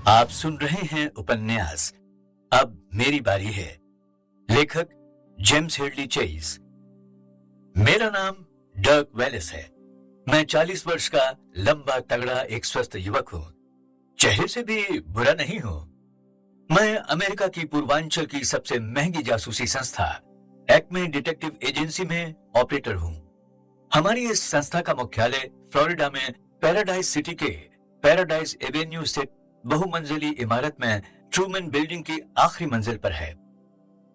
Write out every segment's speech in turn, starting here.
आप सुन रहे हैं उपन्यास अब मेरी बारी है। लेखक जेम्स हेडली चेज। मेरा नाम डर्क वेलिस है। मैं 40 वर्ष का लंबा तगड़ा एक स्वस्थ युवक हूं। चेहरे से भी बुरा नहीं हूं। मैं अमेरिका की पूर्वांचल की सबसे महंगी जासूसी संस्था एक्मे डिटेक्टिव एजेंसी में ऑपरेटर हूं। हमारी इस संस्था का मुख्यालय फ्लोरिडा में पैराडाइज सिटी के पैराडाइज एवेन्यू स्थित बहुमंजिली इमारत में ट्रूमैन बिल्डिंग की आखिरी मंजिल पर है।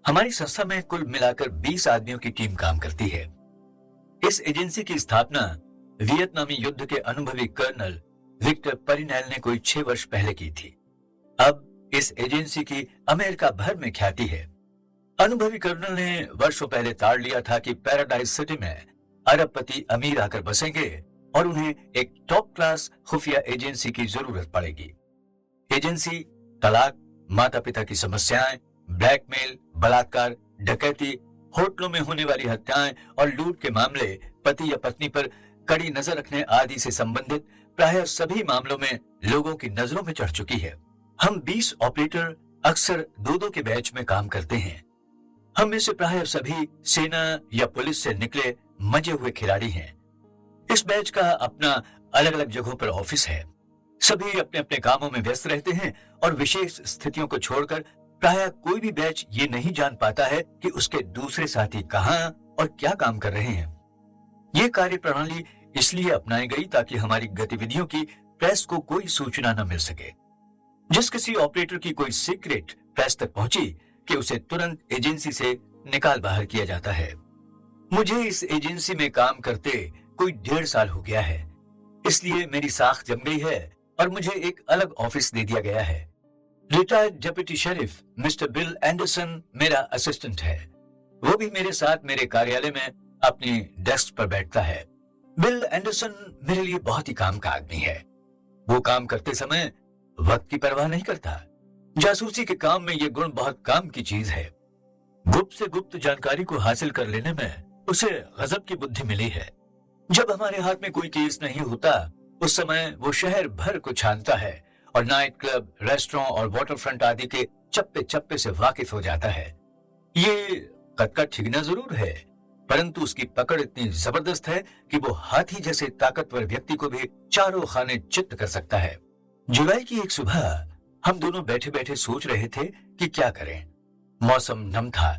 हमारी संस्था में कुल मिलाकर 20 आदमियों की टीम काम करती है। इस एजेंसी की स्थापना वियतनामी युद्ध के अनुभवी कर्नल विक्टर परिनेल ने कोई 6 वर्ष पहले की थी। अब इस एजेंसी की अमेरिका भर में ख्याति है। अनुभवी कर्नल ने वर्षों पहले ताड़ लिया था कि पैराडाइज सिटी में अरबपति अमीर आकर बसेंगे और उन्हें एक टॉप क्लास खुफिया एजेंसी की जरूरत पड़ेगी। एजेंसी तलाक, माता पिता की समस्याएं, ब्लैकमेल, बलात्कार, डकैती, होटलों में होने वाली हत्याएं और लूट के मामले, पति या पत्नी पर कड़ी नजर रखने आदि से संबंधित प्रायः सभी मामलों में लोगों की नजरों में चढ़ चुकी है। हम 20 ऑपरेटर अक्सर दो के बैच में काम करते हैं। हम में से प्रायः सभी सेना या पुलिस से निकले मजे हुए खिलाड़ी हैं। इस बैच का अपना अलग अलग जगहों पर ऑफिस है। सभी अपने अपने कामों में व्यस्त रहते हैं और विशेष स्थितियों को छोड़कर प्रायः कोई भी बैच ये नहीं जान पाता है कि उसके दूसरे साथी कहां और क्या काम कर रहे हैं। ये कार्य प्रणाली इसलिए अपनाई गई ताकि हमारी गतिविधियों की प्रेस को कोई सूचना न मिल सके। जिस किसी ऑपरेटर की कोई सीक्रेट प्रेस तक पहुंची कि उसे तुरंत एजेंसी से निकाल बाहर किया जाता है। मुझे इस एजेंसी में काम करते कोई 1.5 साल हो गया है, इसलिए मेरी साख जम गई है और मुझे एक अलग ऑफिस दे दिया गया है। Retired deputy sheriff mister bill Anderson मेरा असिस्टेंट है। वो भी मेरे साथ मेरे कार्यालय में अपनी डेस्क पर बैठता है। बिल एंडरसन मेरे लिए बहुत ही काम का आदमी है। वो काम करते समय वक्त की परवाह नहीं करता। जासूसी के काम में ये गुण बहुत काम की चीज है। गुप्त से गुप्त जानकारी को हासिल कर लेने में उसे गजब की बुद्धि मिली है। जब हमारे हाथ में कोई केस नहीं होता, उस समय वो शहर भर को छानता है और नाइट क्लब, रेस्टोरेंट और वाटरफ्रंट आदि के चप्पे चप्पे से वाकिफ हो जाता है। ये कटका ठिगना जरूर है, परंतु उसकी पकड़ इतनी जबरदस्त है कि वो हाथी जैसे ताकतवर व्यक्ति को भी चारों खाने चित्त कर सकता है। जुलाई की एक सुबह हम दोनों बैठे बैठे सोच रहे थे कि क्या करें। मौसम नम था,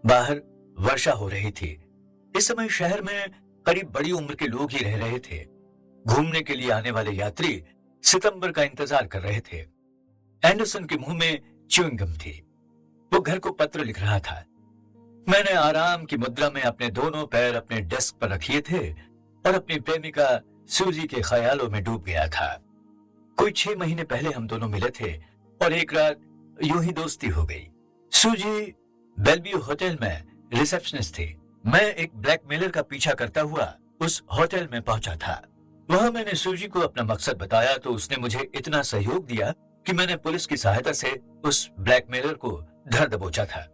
बाहर वर्षा हो रही थी। इस समय शहर में करीब बड़ी उम्र के लोग ही रह रहे थे। घूमने के लिए आने वाले यात्री सितंबर का इंतजार कर रहे थे। एंडरसन के मुंह में च्युइंग गम थी। वो घर को पत्र लिख रहा था। मैंने आराम की मुद्रा में अपने दोनों पैर अपने डेस्क पर रखे थे और अपनी प्रेमिका सूजी के ख्यालों में डूब गया था। कोई 6 महीने पहले हम दोनों मिले थे और एक रात यूं ही दोस्ती हो गई। सूजी बेलव्यू होटल में रिसेप्शनिस्ट थी। मैं एक ब्लैकमेलर का पीछा करता हुआ उस होटल में पहुंचा था। वहां मैंने सूजी को अपना मकसद बताया तो उसने मुझे इतना सहयोग दिया कि मैंने पुलिस की सहायता से उस ब्लैकमेलर को धर दबोचा था।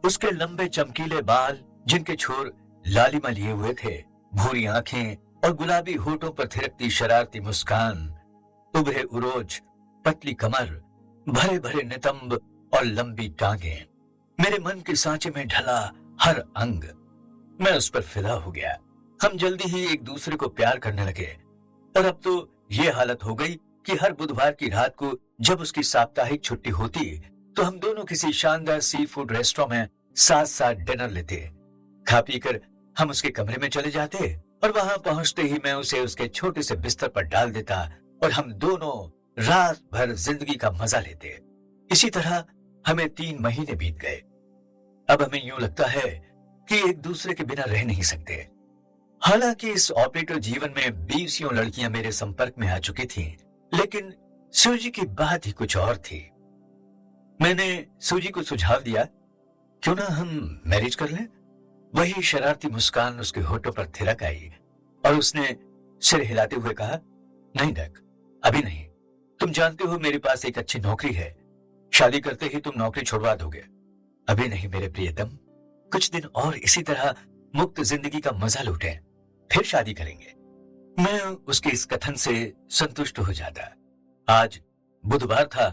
उसके लंबे चमकीले बाल, जिनके छोर लालिमा लिए हुए थे, भूरी आंखें और गुलाबी होठों पर थिरकती शरारती मुस्कान, उभरे उरोज, पतली कमर, भरे भरे नितंब और लंबी टांगें, मेरे मन के सांचे में ढला हर अंग। मैं उस पर फिदा हो गया। हम जल्दी ही एक दूसरे को प्यार करने लगे और अब तो ये हालत हो गई कि हर बुधवार की रात को जब उसकी साप्ताहिक छुट्टी होती तो हम दोनों किसी शानदार सी फूड रेस्टोरेंट में साथ साथ डिनर लेते। खा पी कर हम उसके कमरे में चले जाते और वहां पहुंचते ही मैं उसे उसके छोटे से बिस्तर पर डाल देता और हम दोनों रात भर जिंदगी का मजा लेते। इसी तरह हमें 3 महीने बीत गए। अब हमें यूं लगता है कि एक दूसरे के बिना रह नहीं सकते। हालांकि इस ऑपरेटर जीवन में 20 लड़कियां मेरे संपर्क में आ चुकी थीं, लेकिन सूजी की बात ही कुछ और थी। मैंने सूजी को सुझाव दिया, क्यों ना हम मैरिज कर लें? वही शरारती मुस्कान उसके होठों पर थिरक आई और उसने सिर हिलाते हुए कहा, नहीं डक, अभी नहीं। तुम जानते हो मेरे पास एक अच्छी नौकरी है। शादी करते ही तुम नौकरी छोड़वा दोगे। अभी नहीं मेरे प्रियतम, कुछ दिन और इसी तरह मुक्त जिंदगी का मजा लूटें, फिर शादी करेंगे। मैं उसके इस कथन से संतुष्ट हो जाता। आज बुधवार था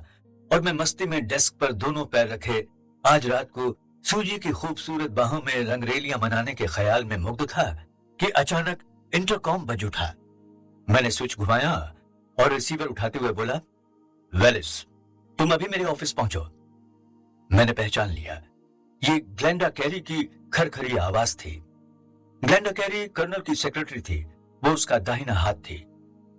और मैं मस्ती में डेस्क पर दोनों पैर रखे आज रात को सूजी की खूबसूरत बाहों में रंगरेलियां मनाने के ख्याल में मुग्ध था कि अचानक इंटरकॉम बज उठा। मैंने स्विच घुमाया और रिसीवर उठाते हुए बोला, वेलिस, तुम अभी मेरे ऑफिस पहुंचो। मैंने पहचान लिया, ये ग्लेंडा कैरी की खरखरी आवाज थी। ग्लेंडा कैरी कर्नल की सेक्रेटरी थी। वो उसका दाहिना हाथ थी।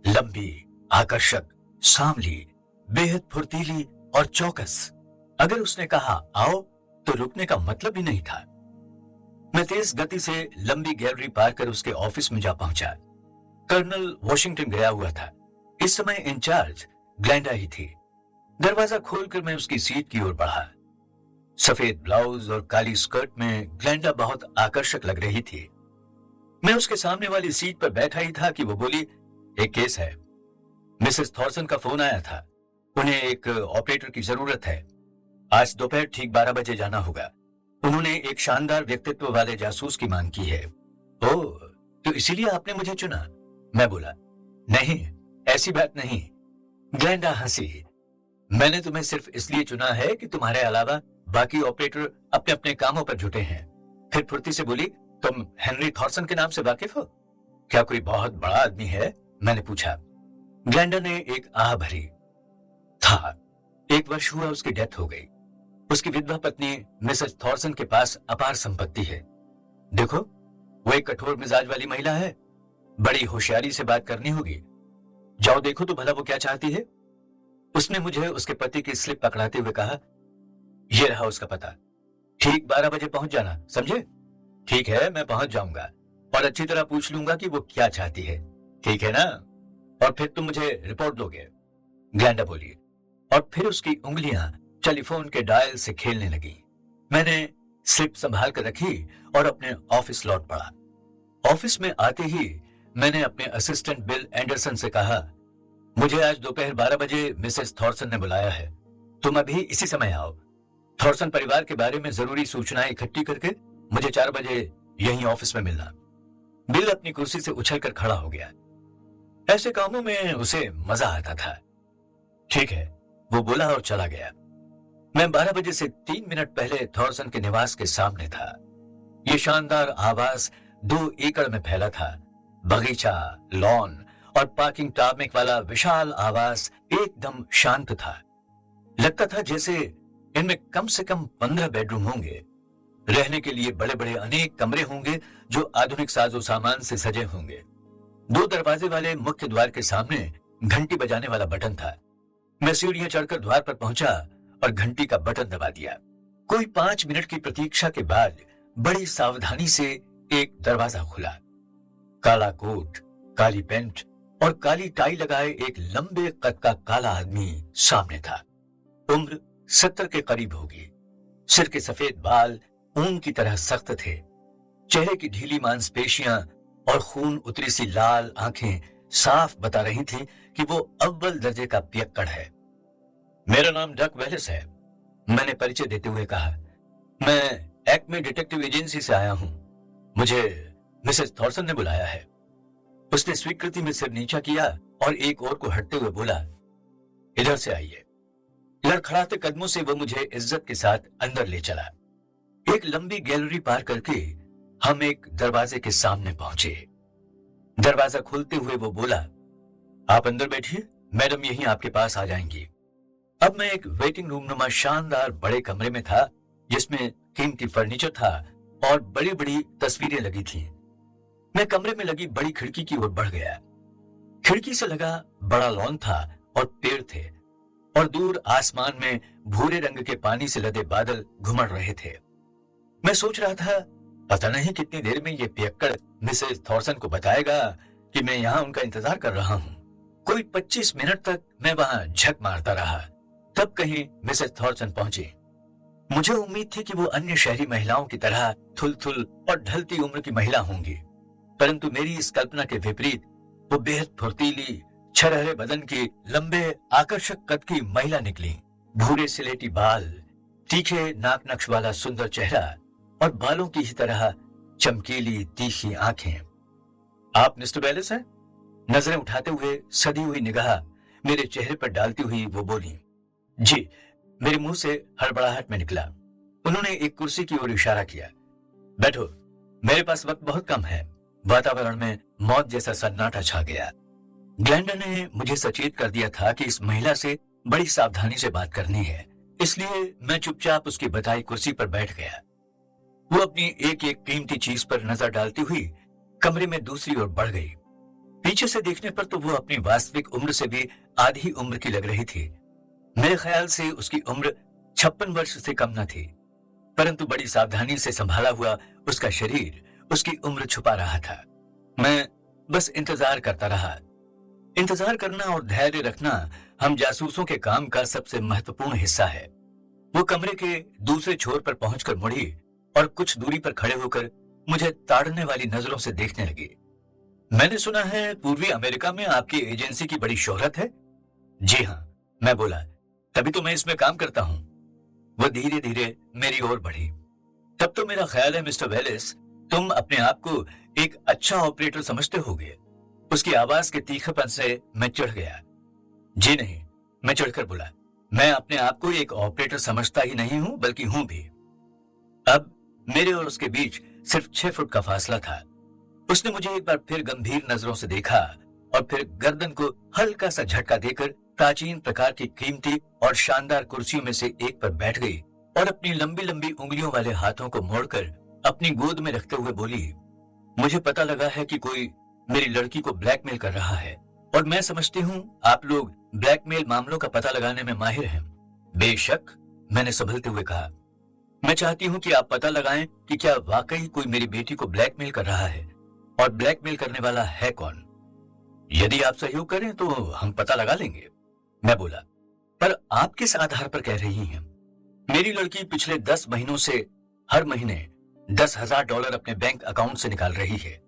लंबी, आकर्षक, सांवली, बेहद फुर्तीली और चौकस। अगर उसने कहा आओ तो रुकने का मतलब ही नहीं था। मैं तेज गति से लंबी गैलरी पार कर उसके ऑफिस में जा पहुंचा। कर्नल वॉशिंगटन गया हुआ था। इस समय इंचार्ज ग्लेंडा ही थी। दरवाजा खोलकर मैं उसकी सीट की ओर बढ़ा। सफेद ब्लाउज और काली स्कर्ट में ग्लेंडा बहुत आकर्षक लग रही थी। मैं उसके सामने वाली सीट पर बैठा ही था कि वो बोली, एक केस है। मिसेस थॉर्सन का फोन आया था। उन्हें एक ऑपरेटर की जरूरत है। आज दोपहर ठीक 12 बजे जाना होगा। उन्होंने एक शानदार व्यक्तित्व वाले जासूस की मांग की है। ओह, तो इसीलिए आपने मुझे चुना? मैं बोला, नहीं, ऐसी बात नहीं। ग्लेंडा हंसी। मैंने तुम्हें सिर्फ इसलिए चुना है कि तुम्हारे अलावा बाकी ऑपरेटर अपने अपने कामों पर जुटे हैं। फिर फुर्ती से बोली, तुम हेनरी थॉर्सन के नाम से वाकिफ हो? क्या कोई बहुत बड़ा आदमी है? मैंने पूछा। ग्लेंडा ने एक आह भरी। था। 1 वर्ष हुआ उसकी डेथ हो गई। उसकी विधवा पत्नी मिसेस थॉर्सन के पास अपार संपत्ति है। देखो, वो एक कठोर मिजाज वाली महिला है। बड़ी होशियारी से बात करनी होगी। जाओ देखो तो भला वो क्या चाहती है। उसने मुझे उसके पति की स्लिप पकड़ाते हुए कहा, ये रहा उसका पता। ठीक 12 बजे पहुंच जाना, समझे? ठीक है, मैं पहुंच जाऊंगा और अच्छी तरह पूछ लूंगा कि वो क्या चाहती है। ठीक है ना? और फिर तुम मुझे रिपोर्ट दोगे। ग्लेंडा बोली और फिर उसकी उंगलियां टेलीफोन के डायल से खेलने लगी। मैंने स्लिप संभाल कर रखी और अपने ऑफिस लौट पड़ा। ऑफिस में आते ही मैंने अपने असिस्टेंट बिल एंडरसन से कहा, मुझे आज दोपहर 12 बजे मिसेस थॉर्सन ने बुलाया है। तुम अभी इसी समय आओ। थॉर्सन परिवार के बारे में जरूरी सूचनाएं इकट्ठी करके मुझे 4 बजे यहीं ऑफिस में मिलना। बिल अपनी कुर्सी से उछलकर खड़ा हो गया। ऐसे कामों में उसे मजा आता था। ठीक है, वो बोला और चला गया। मैं 12 बजे से 3 मिनट पहले थॉर्सन के निवास के सामने था। ये शानदार आवास 2 एकड़ में फैला था। बगीचा, लॉन और पार्किंग टार्मेक वाला विशाल आवास एकदम शांत था। लगता था जैसे इनमें कम से कम 15 बेडरूम होंगे। रहने के लिए बड़े बड़े अनेक कमरे होंगे जो आधुनिक साजो सामान से सजे होंगे। 2 दरवाजे वाले मुख्य द्वार के सामने घंटी बजाने वाला बटन था। मैं सीढ़ियां चढ़कर द्वार पर पहुंचा और घंटी का बटन दबा दिया। कोई 5 मिनट की प्रतीक्षा के बाद बड़ी सावधानी से एक दरवाजा खुला। काला कोट, काली पैंट और काली टाई लगाए एक लंबे कद का काला आदमी सामने था। उम्र 70 के करीब होगी। सिर के सफेद बाल ऊन की तरह सख्त थे। चेहरे की ढीली मांसपेशियां और खून उतरी सी लाल आंखें साफ बता रही थी कि वो अव्वल दर्जे का पियक्कड़ है। मेरा नाम डक वेलिस है, मैंने परिचय देते हुए कहा। मैं एक्मे डिटेक्टिव एजेंसी से आया हूं। मुझे मिसेस थॉर्सन ने बुलाया है। उसने स्वीकृति में सिर नीचा किया और एक और को हटते हुए बोला, इधर से आइए। लड़खड़ाते कदमों से वो मुझे इज्जत के साथ अंदर ले चला। एक लंबी गैलरी पार करके हम एक दरवाजे के सामने पहुंचे। दरवाजा खोलते हुए वो बोला, आप अंदर बैठिए, मैडम यहीं आपके पास आ जाएंगी। अब मैं एक वेटिंग रूम नुमा शानदार बड़े कमरे में था जिसमें कीमती फर्नीचर था और बड़ी बड़ी तस्वीरें लगी थीं। मैं कमरे में लगी बड़ी खिड़की की ओर बढ़ गया। खिड़की से लगा बड़ा लॉन था और पेड़ थे और दूर आसमान में भूरे रंग के पानी से लदे बादल घुमड़ रहे थे। मैं सोच रहा था, पता नहीं कितनी देर में ये पियक्कड़ मिसेस थॉर्सन को बताएगा कि मैं यहाँ उनका इंतजार कर रहा हूँ। कोई 25 मिनट तक मैं वहां झक मारता रहा। तब कहीं मिसेस थॉर्सन पहुंची। मुझे उम्मीद थी कि वो अन्य शहरी महिलाओं की तरह थुल-थुल और ढलती उम्र की महिला होंगी, परंतु मेरी इस कल्पना के विपरीत वो बेहद फुर्तीली, छरहरे बदन की, लंबे आकर्षक कद की महिला निकली। भूरे सिलेटी बाल, तीखे नाक नक्श वाला सुंदर चेहरा और बालों की ही तरह चमकीली तीखी आंखें। आप मिस्टर वेलिस हैं? नजरें उठाते हुए सधी हुई निगाह मेरे चेहरे पर डालती हुई वो बोली, जी। मेरे मुंह से हड़बड़ाहट में निकला। उन्होंने एक कुर्सी की ओर इशारा किया। बैठो, मेरे पास वक्त बहुत कम है। वातावरण में मौत जैसा सन्नाटा छा गया। ग्लैंडा ने मुझे सचेत कर दिया था कि इस महिला से बड़ी सावधानी से बात करनी है, इसलिए मैं चुपचाप उसकी बताई कुर्सी पर बैठ गया। वो अपनी एक एक कीमती चीज पर नजर डालती हुई कमरे में दूसरी ओर बढ़ गई। पीछे से देखने पर तो वो अपनी वास्तविक उम्र से भी आधी उम्र की लग रही थी। मेरे ख्याल से उसकी उम्र 56 वर्ष से कम न थी, परंतु बड़ी सावधानी से संभाला हुआ उसका शरीर उसकी उम्र छुपा रहा था। मैं बस इंतजार करता रहा। इंतजार करना और धैर्य रखना हम जासूसों के काम का सबसे महत्वपूर्ण हिस्सा है। वो कमरे के दूसरे छोर पर पहुंचकर मुड़ी और कुछ दूरी पर खड़े होकर मुझे ताड़ने वाली नजरों से देखने लगी। मैंने सुना है पूर्वी अमेरिका में आपकी एजेंसी की बड़ी शोहरत है। जी हाँ, मैं बोला, तभी तो मैं इसमें काम करता हूं। वो धीरे धीरे मेरी ओर बढ़ी। तब तो मेरा ख्याल है मिस्टर वेलिस, तुम अपने आप को एक अच्छा ऑपरेटर समझते होगे। उसकी आवाज के तीखेपन से मैं चढ़ गया। जी नहीं, मैं चढ़कर बोला, मैं अपने आप को एक ऑपरेटर समझता ही नहीं हूं, बल्कि हूं भी। अब मेरे और उसके बीच सिर्फ 6 फुट का फासला था। उसने मुझे एक बार फिर गंभीर नजरों से देखा और फिर गर्दन को हल्का सा झटका देकर प्राचीन प्रकार की कीमती और शानदार कुर्सियों में से एक पर बैठ गई और अपनी लंबी लंबी उंगलियों वाले हाथों को मोड़कर अपनी गोद में रखते हुए बोली, मुझे पता लगा है कि कोई मेरी लड़की को ब्लैकमेल कर रहा है और मैं समझती हूँ आप लोग ब्लैकमेल मामलों का पता लगाने में माहिर हैं। बेशक, मैंने संभलते हुए कहा, मैं चाहती हूँ कि आप पता लगाएं कि क्या वाकई कोई मेरी बेटी को ब्लैकमेल कर रहा है और ब्लैकमेल करने वाला है कौन। यदि आप सहयोग करें तो हम पता लगा लेंगे, मैं बोला। पर आप किस आधार पर कह रही हैं? मेरी लड़की पिछले 10 महीनों से हर महीने $10,000 अपने बैंक अकाउंट से निकाल रही है।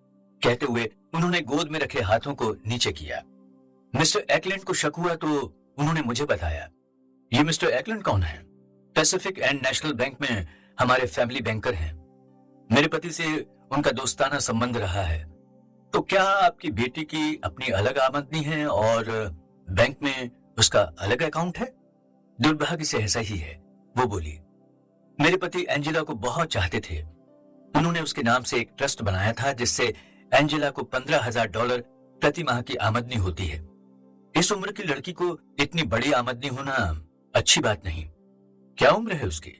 कहते हुए उन्होंने गोद में रखे हाथों को नीचे किया। मिस्टर एक्लैंड को शक हुआ तो उन्होंने मुझे बताया, ये मिस्टर एक्लैंड कौन है? पैसिफिक एंड नेशनल बैंक में हमारे फैमिली बैंकर हैं। मेरे पति से उनका दोस्ताना संबंध रहा है। तो क्या आपकी बेटी की अपनी अलग आमदनी है और बैंक में उसका अलग अकाउंट है? दुर्भाग्य से ऐसा ही है, वो बोली। मेरे पति एंजेला को बहुत चाहते थे। उन्होंने उसके नाम से एक ट्रस्ट बनाया था जिससे एंजेला को $15,000 प्रति माह की आमदनी होती है। इस उम्र की लड़की को इतनी बड़ी आमदनी होना अच्छी बात नहीं। क्या उम्र है उसकी?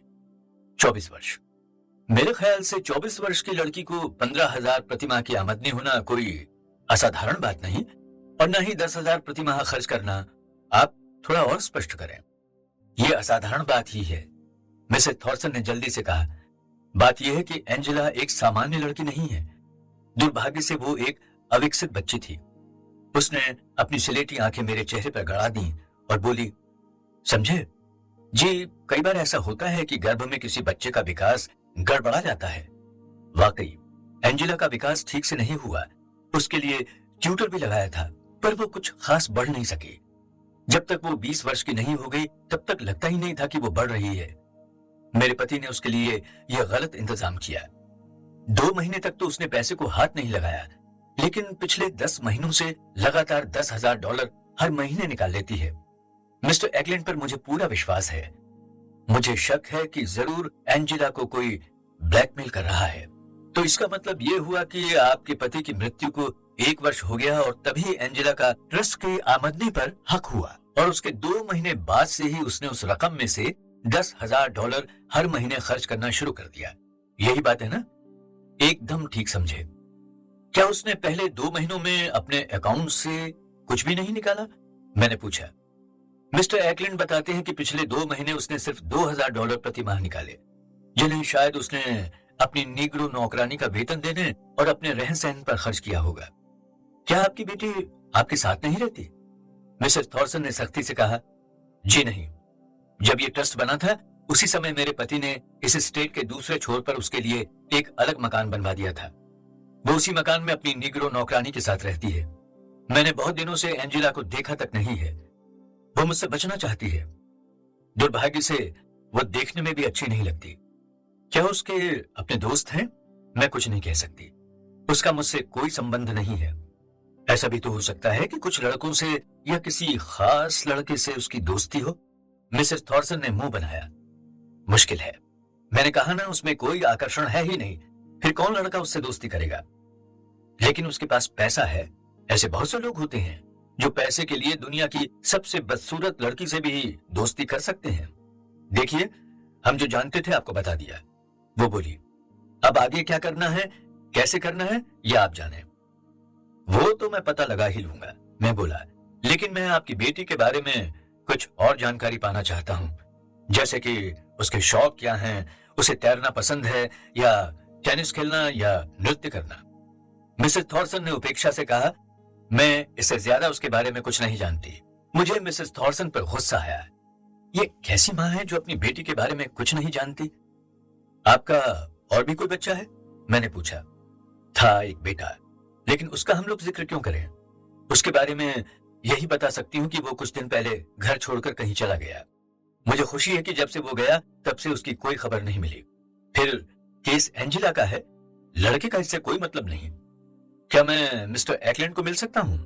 24 वर्ष। मेरे ख्याल से 24 वर्ष की लड़की को 15,000 प्रति माह की आमदनी होना कोई असाधारण बात नहीं, और न ही 10,000 प्रति माह खर्च करना। आप थोड़ा और स्पष्ट करें। यह असाधारण बात ही है, मिसेस थॉर्सन ने जल्दी से कहा। बात यह है कि एंजेला एक सामान्य लड़की नहीं है। दुर्भाग्य से वो एक अविकसित बच्ची थी। उसने अपनी सिलेटी आंखें मेरे चेहरे पर गड़ा दी और बोली, समझे जी, कई बार ऐसा होता है कि गर्भ में किसी बच्चे का विकास गड़बड़ा जाता है। वाकई एंजेला का विकास ठीक से नहीं हुआ। उसके लिए ट्यूटर भी लगाया था, पर वो कुछ खास बढ़ नहीं सकी। जब तक वो 20 वर्ष की नहीं हो गई तब तक लगता ही नहीं था कि वो बढ़ रही है। मेरे पति ने उसके लिए यह गलत इंतजाम किया। 2 महीने तक तो उसने पैसे को हाथ नहीं लगाया, लेकिन पिछले 10 महीनों से लगातार $10,000 हर महीने निकाल लेती है। मिस्टर एक्लैंड पर मुझे पूरा विश्वास है। मुझे शक है कि जरूर एंजेला को कोई ब्लैकमेल कर रहा है। तो इसका मतलब यह हुआ कि आपके पति की मृत्यु को 1 वर्ष हो गया और तभी एंजेला का ट्रस्ट की आमदनी पर हक हुआ, और उसके 2 महीने बाद से ही उसने उस रकम में से $10,000 हर महीने खर्च करना शुरू कर दिया। यही बात है ना? एकदम ठीक समझे। क्या उसने पहले 2 महीनों में अपने अकाउंट से कुछ भी नहीं निकाला? मैंने पूछा। मिस्टर एक्लैंड बताते हैं कि पिछले 2 महीने उसने सिर्फ $2,000 प्रति माह निकाले, जिन्हें शायद उसने अपनी नीग्रो नौकरानी का वेतन देने और अपने रहन सहन पर खर्च किया होगा। क्या आपकी बेटी आपके साथ नहीं रहती? मिसेस थॉर्सन ने सख्ती से कहा। जी नहीं, जब ये ट्रस्ट बना था उसी समय मेरे पति ने इस स्टेट के दूसरे छोर पर उसके लिए एक अलग मकान बनवा दिया था। वो उसी मकान में अपनी नीग्रो नौकरानी के साथ रहती है। मैंने बहुत दिनों से एंजेला को देखा तक नहीं है। वो मुझसे बचना चाहती है। दुर्भाग्य से वो देखने में भी अच्छी नहीं लगती। क्या उसके अपने दोस्त हैं? मैं कुछ नहीं कह सकती। उसका मुझसे कोई संबंध नहीं है। ऐसा भी तो हो सकता है कि कुछ लड़कों से या किसी खास लड़के से उसकी दोस्ती हो। मिसेस थॉर्सन ने मुंह बनाया। मुश्किल है, मैंने कहा ना, उसमें कोई आकर्षण है ही नहीं, फिर कौन लड़का उससे दोस्ती करेगा। लेकिन उसके पास पैसा है। ऐसे बहुत से लोग होते हैं जो पैसे के लिए दुनिया की सबसे बदसूरत लड़की से भी दोस्ती कर सकते हैं। देखिए, हम जो जानते थे आपको बता दिया। वो बोली, अब आगे क्या करना है, कैसे करना है, यह आप जाने। वो तो मैं पता लगा ही लूंगा, मैं बोला, लेकिन मैं आपकी बेटी के बारे में कुछ और जानकारी पाना चाहता हूं, जैसे कि उसके शौक क्या हैं, उसे तैरना पसंद है या टेनिस खेलना या नृत्य करना। मिसेस थॉर्सन ने उपेक्षा से कहा, मैं इससे ज्यादा उसके बारे में कुछ नहीं जानती। मुझे मिसेस थॉर्सन पर गुस्सा आया। ये कैसी माँ है जो अपनी बेटी के बारे में कुछ नहीं जानती। आपका और भी कोई बच्चा है, मैंने पूछा। था एक बेटा, लेकिन उसका हम लोग जिक्र क्यों करें। उसके बारे में यही बता सकती हूँ कि वो कुछ दिन पहले घर छोड़कर कहीं चला गया। मुझे खुशी है कि जब से वो गया तब से उसकी कोई खबर नहीं मिली। फिर केस एंजिला का है, लड़के का इससे कोई मतलब नहीं। क्या मैं मिस्टर एक्लैंड को मिल सकता हूँ?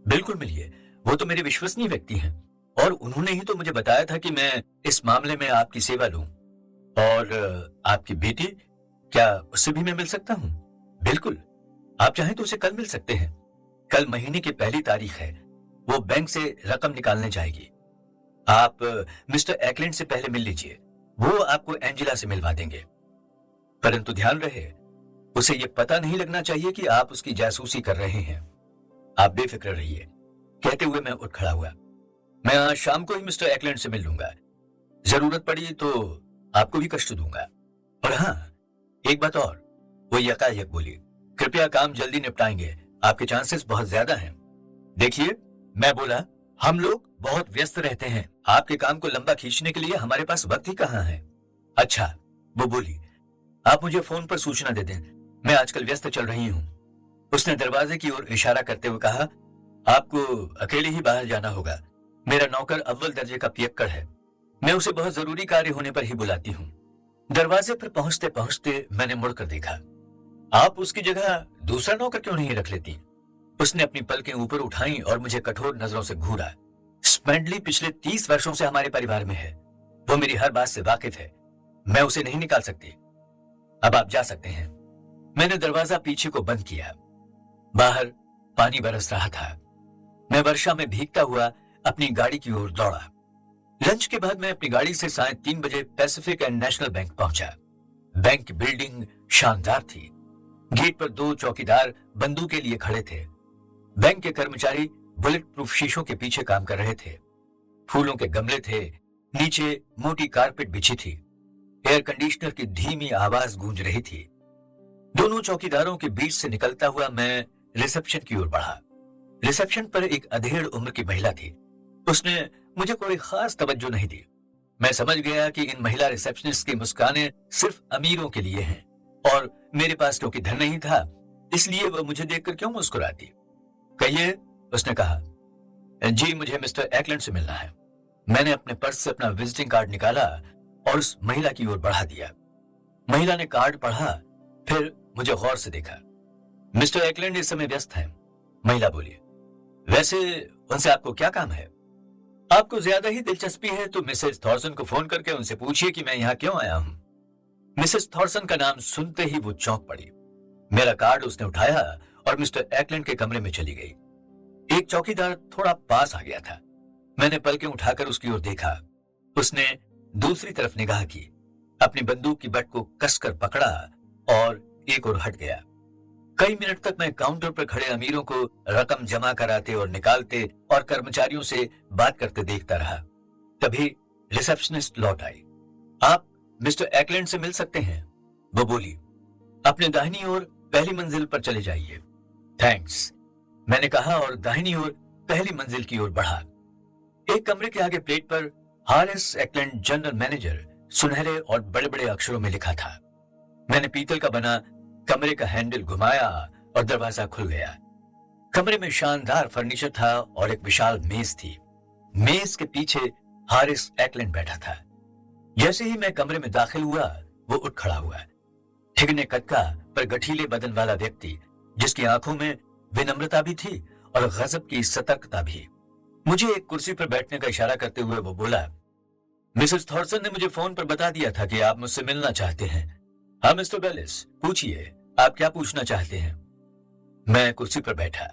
बिल्कुल मिलिए, वो तो मेरे विश्वसनीय व्यक्ति हैं और उन्होंने ही तो मुझे बताया था कि मैं इस मामले में आपकी सेवा लूं। और आपकी बेटी, क्या उससे भी मैं मिल सकता हूँ? बिल्कुल, आप चाहें तो उसे कल मिल सकते हैं। कल महीने की पहली तारीख है, वो बैंक से रकम निकालने जाएगी। आप मिस्टर एक्लैंड से पहले मिल लीजिए, वो आपको एंजिला से मिलवा देंगे। परंतु ध्यान रहे, उसे ये पता नहीं लगना चाहिए कि आप उसकी जासूसी कर रहे हैं। आप बेफिक्र रहिए। कहते हुए मैं उठ खड़ा हुआ। मैं आज शाम को ही मिस्टर एक्लैंड से मिल लूंगा। जरूरत पड़ी तो आपको भी कष्ट दूंगा। और हाँ, एक बात और, वो यकायक बोली, कृपया काम जल्दी निपटाएंगे, आपके चांसेस बहुत ज्यादा हैं। देखिए, मैं बोला, हम लोग बहुत व्यस्त रहते हैं, आपके काम को लंबा खींचने के लिए हमारे पास वक्त ही कहाँ है। अच्छा, वो बोली, आप मुझे फोन पर सूचना दे दें, मैं आजकल व्यस्त चल रही हूँ। उसने दरवाजे की ओर इशारा करते हुए कहा, आपको अकेले ही बाहर जाना होगा। मेरा नौकर अव्वल दर्जे का पियक्कड़ है, मैं उसे बहुत जरूरी कार्य होने पर ही बुलाती हूँ। दरवाजे पर पहुंचते पहुंचते मैंने मुड़कर देखा। आप उसकी जगह दूसरा नौकर क्यों नहीं रख लेती? उसने अपनी पलकें ऊपर उठाई और मुझे कठोर नजरों से घूरा। स्पेंडली पिछले 30 वर्षों से हमारे परिवार में है, वो मेरी हर बात से वाकिफ है, मैं उसे नहीं निकाल सकती। अब आप जा सकते हैं। मैंने दरवाजा पीछे को बंद किया। बाहर पानी बरस रहा था। मैं वर्षा में भीगता हुआ अपनी गाड़ी की ओर दौड़ा। लंच के बाद मैं अपनी गाड़ी से 3:30 बजे पैसिफिक एंड नेशनल बैंक पहुंचा। बैंक की बिल्डिंग शानदार थी। गेट पर 2 चौकीदार बंदूकें लिए खड़े थे। बैंक के कर्मचारी बुलेट प्रूफ शीशों के पीछे काम कर रहे थे। फूलों के गमले थे, नीचे मोटी कारपेट बिछी थी। एयर कंडीशनर की धीमी आवाज गूंज रही थी। दोनों चौकीदारों के बीच से निकलता हुआ मैं रिसेप्शन की ओर बढ़ा। रिसेप्शन पर एक अधेड़ उम्र की महिला थी। उसने मुझे कोई खास तवज्जो नहीं दी। मैं समझ गया कि इन महिला रिसेप्शनिस्ट की मुस्कानें सिर्फ अमीरों के लिए हैं और मेरे पास क्योंकि धन नहीं था, इसलिए वह मुझे देखकर क्यों मुस्कुराती। कहिए, उसने कहा। जी, मुझे मिस्टर एक्लैंड से मिलना है। मैंने अपने पर्स से अपना विजिटिंग कार्ड निकाला और उस महिला की ओर बढ़ा दिया। महिला ने कार्ड पढ़ा, फिर मुझे गौर से देखा। मिस्टर एक्लैंड इस समय व्यस्त हैं, महिला बोली। वैसे उनसे आपको क्या काम है? आपको ज्यादा ही दिलचस्पी है तो मिसेस थॉर्सन को फोन करके उनसे पूछिए कि मैं यहाँ क्यों आया हूँ। मिसेस थॉर्सन का नाम सुनते ही वो चौंक पड़ी। मेरा कार्ड उसने उठाया और मिस्टर एक्लैंड के कमरे में चली गई। एक चौकीदार थोड़ा पास आ गया था। मैंने पलकें उठाकर उसकी ओर देखा। उसने दूसरी तरफ निगाह की, अपनी बंदूक की बट को कसकर पकड़ा और एक ओर हट गया। कई मिनट तक मैं काउंटर पर खड़े अमीरों को रकम जमा कराते और निकालते और कर्मचारियों से बात करते देखता रहा। तभी रिसेप्शनिस्ट लौट आई। आप मिस्टर एक्लैंड से मिल सकते हैं, वो बोली। अपने दाहिनी ओर पहली मंजिल पर चले जाइए। थैंक्स, मैंने कहा और दाहिनी ओर पहली मंजिल की ओर बढ़ा। एक कमरे के आगे प्लेट पर हारिस एक्लैंड जनरल मैनेजर सुनहरे और बड़े बड़े अक्षरों में लिखा था। मैंने पीतल का बना कमरे का हैंडल घुमाया और दरवाजा खुल गया। कमरे में शानदार फर्नीचर था और एक विशाल मेज थी। मेज के पीछे हारिस एक्लैंड बैठा था। जैसे ही मैं कमरे में दाखिल हुआ, वो उठ खड़ा हुआ। ठिगने कद का पर गठीले बदन वाला व्यक्ति, जिसकी आंखों में विनम्रता भी थी और गजब की सतर्कता भी। मुझे एक कुर्सी पर बैठने का इशारा करते हुए वो बोला, मिसेस थॉर्सन ने मुझे फोन पर बता दिया था कि आप मुझसे मिलना चाहते हैं। हाँ मिस्टर वेलिस, पूछिए, आप क्या पूछना चाहते हैं? मैं कुर्सी पर बैठा।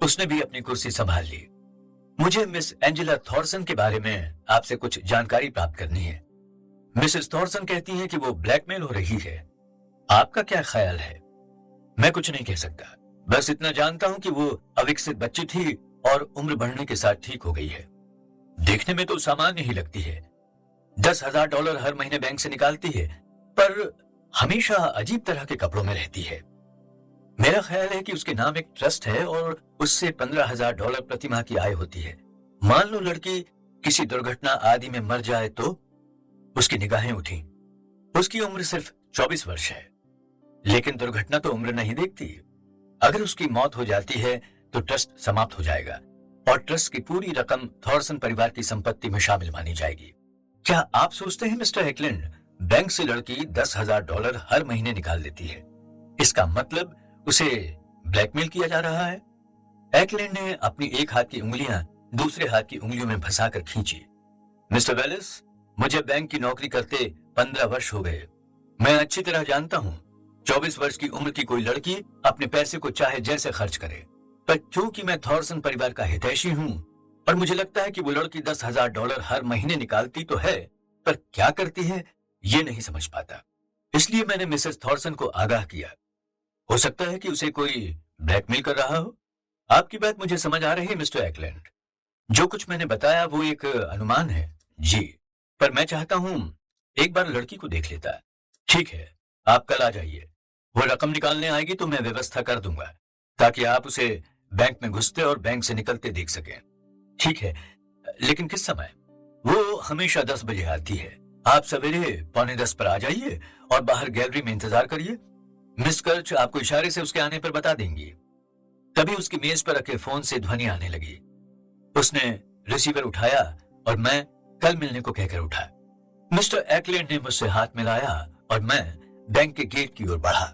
उसने भी अपनी कुर्सी संभाल ली। मुझे मिस एंजेला थॉर्सन के बारे में आपसे कुछ जानकारी प्राप्त करनी है। मिसेस थॉर्सन कहती हैं कि वो ब्लैकमेल हो रही है। आपका क्या ख्याल है? मैं कुछ नहीं कह सकता, बस इतना जानता हूं कि वो अविकसित बच्ची थी और उम्र बढ़ने के साथ ठीक हो गई है। देखने में तो सामान्य ही लगती है। $10,000 हर महीने बैंक से निकालती है, पर हमेशा अजीब तरह के कपड़ों में रहती है। मेरा ख्याल है कि उसके नाम एक ट्रस्ट है और उससे $15,000 प्रति माह की आय होती है। मान लो लड़की किसी दुर्घटना आदि में मर जाए तो? उसकी निगाहें उठी। उसकी उम्र सिर्फ 24 वर्ष है, लेकिन दुर्घटना तो उम्र नहीं देखती। अगर उसकी मौत हो जाती है तो ट्रस्ट समाप्त हो जाएगा और ट्रस्ट की पूरी रकम थॉर्सन परिवार की संपत्ति में शामिल मानी जाएगी। क्या आप सोचते हैं मिस्टर एकलैंड, बैंक से लड़की $10,000 हर महीने निकाल लेती है, इसका मतलब उसे ब्लैकमेल किया जा रहा है? एकलैंड ने अपनी एक हाथ की उंगलियां दूसरे हाथ की उंगलियों में फंसाकर खींची। मिस्टर वेलिस, मुझे बैंक की नौकरी करते 15 वर्ष हो गए। मैं अच्छी तरह जानता हूं 24 वर्ष की उम्र की कोई लड़की अपने पैसे को चाहे जैसे खर्च करे, पर क्योंकि मैं थॉर्सन परिवार का हितैषी हूं और मुझे लगता है कि वो लड़की $10,000 हर महीने निकालती तो है, पर क्या करती है ये नहीं समझ पाता। इसलिए मैंने मिसेस थॉर्सन को आगाह किया। हो सकता है कि उसे कोई ब्लैकमेल कर रहा हो। आपकी बात मुझे समझ आ रही है मिस्टर एकलैंड। जो कुछ मैंने बताया वो एक अनुमान है जी, पर मैं चाहता हूं एक बार लड़की को देख लेता। ठीक है, आप कल आ जाइए। वो रकम निकालने आएगी तो मैं व्यवस्था कर दूंगा ताकि आप उसे बैंक में घुसते और बैंक से निकलते देख सकें। ठीक है, लेकिन किस समय? वो हमेशा 10 बजे आती है। आप सवेरे 9:45 पर आ जाइए और बाहर गैलरी में इंतजार करिए। मिस कर्च आपको इशारे से उसके आने पर बता देंगी। तभी उसकी मेज पर रखे फोन से ध्वनि आने लगी। उसने रिसीवर उठाया और मैं कल मिलने को कहकर उठा। मिस्टर एकलैंड ने मुझसे हाथ मिलाया और मैं बैंक के गेट की ओर बढ़ा।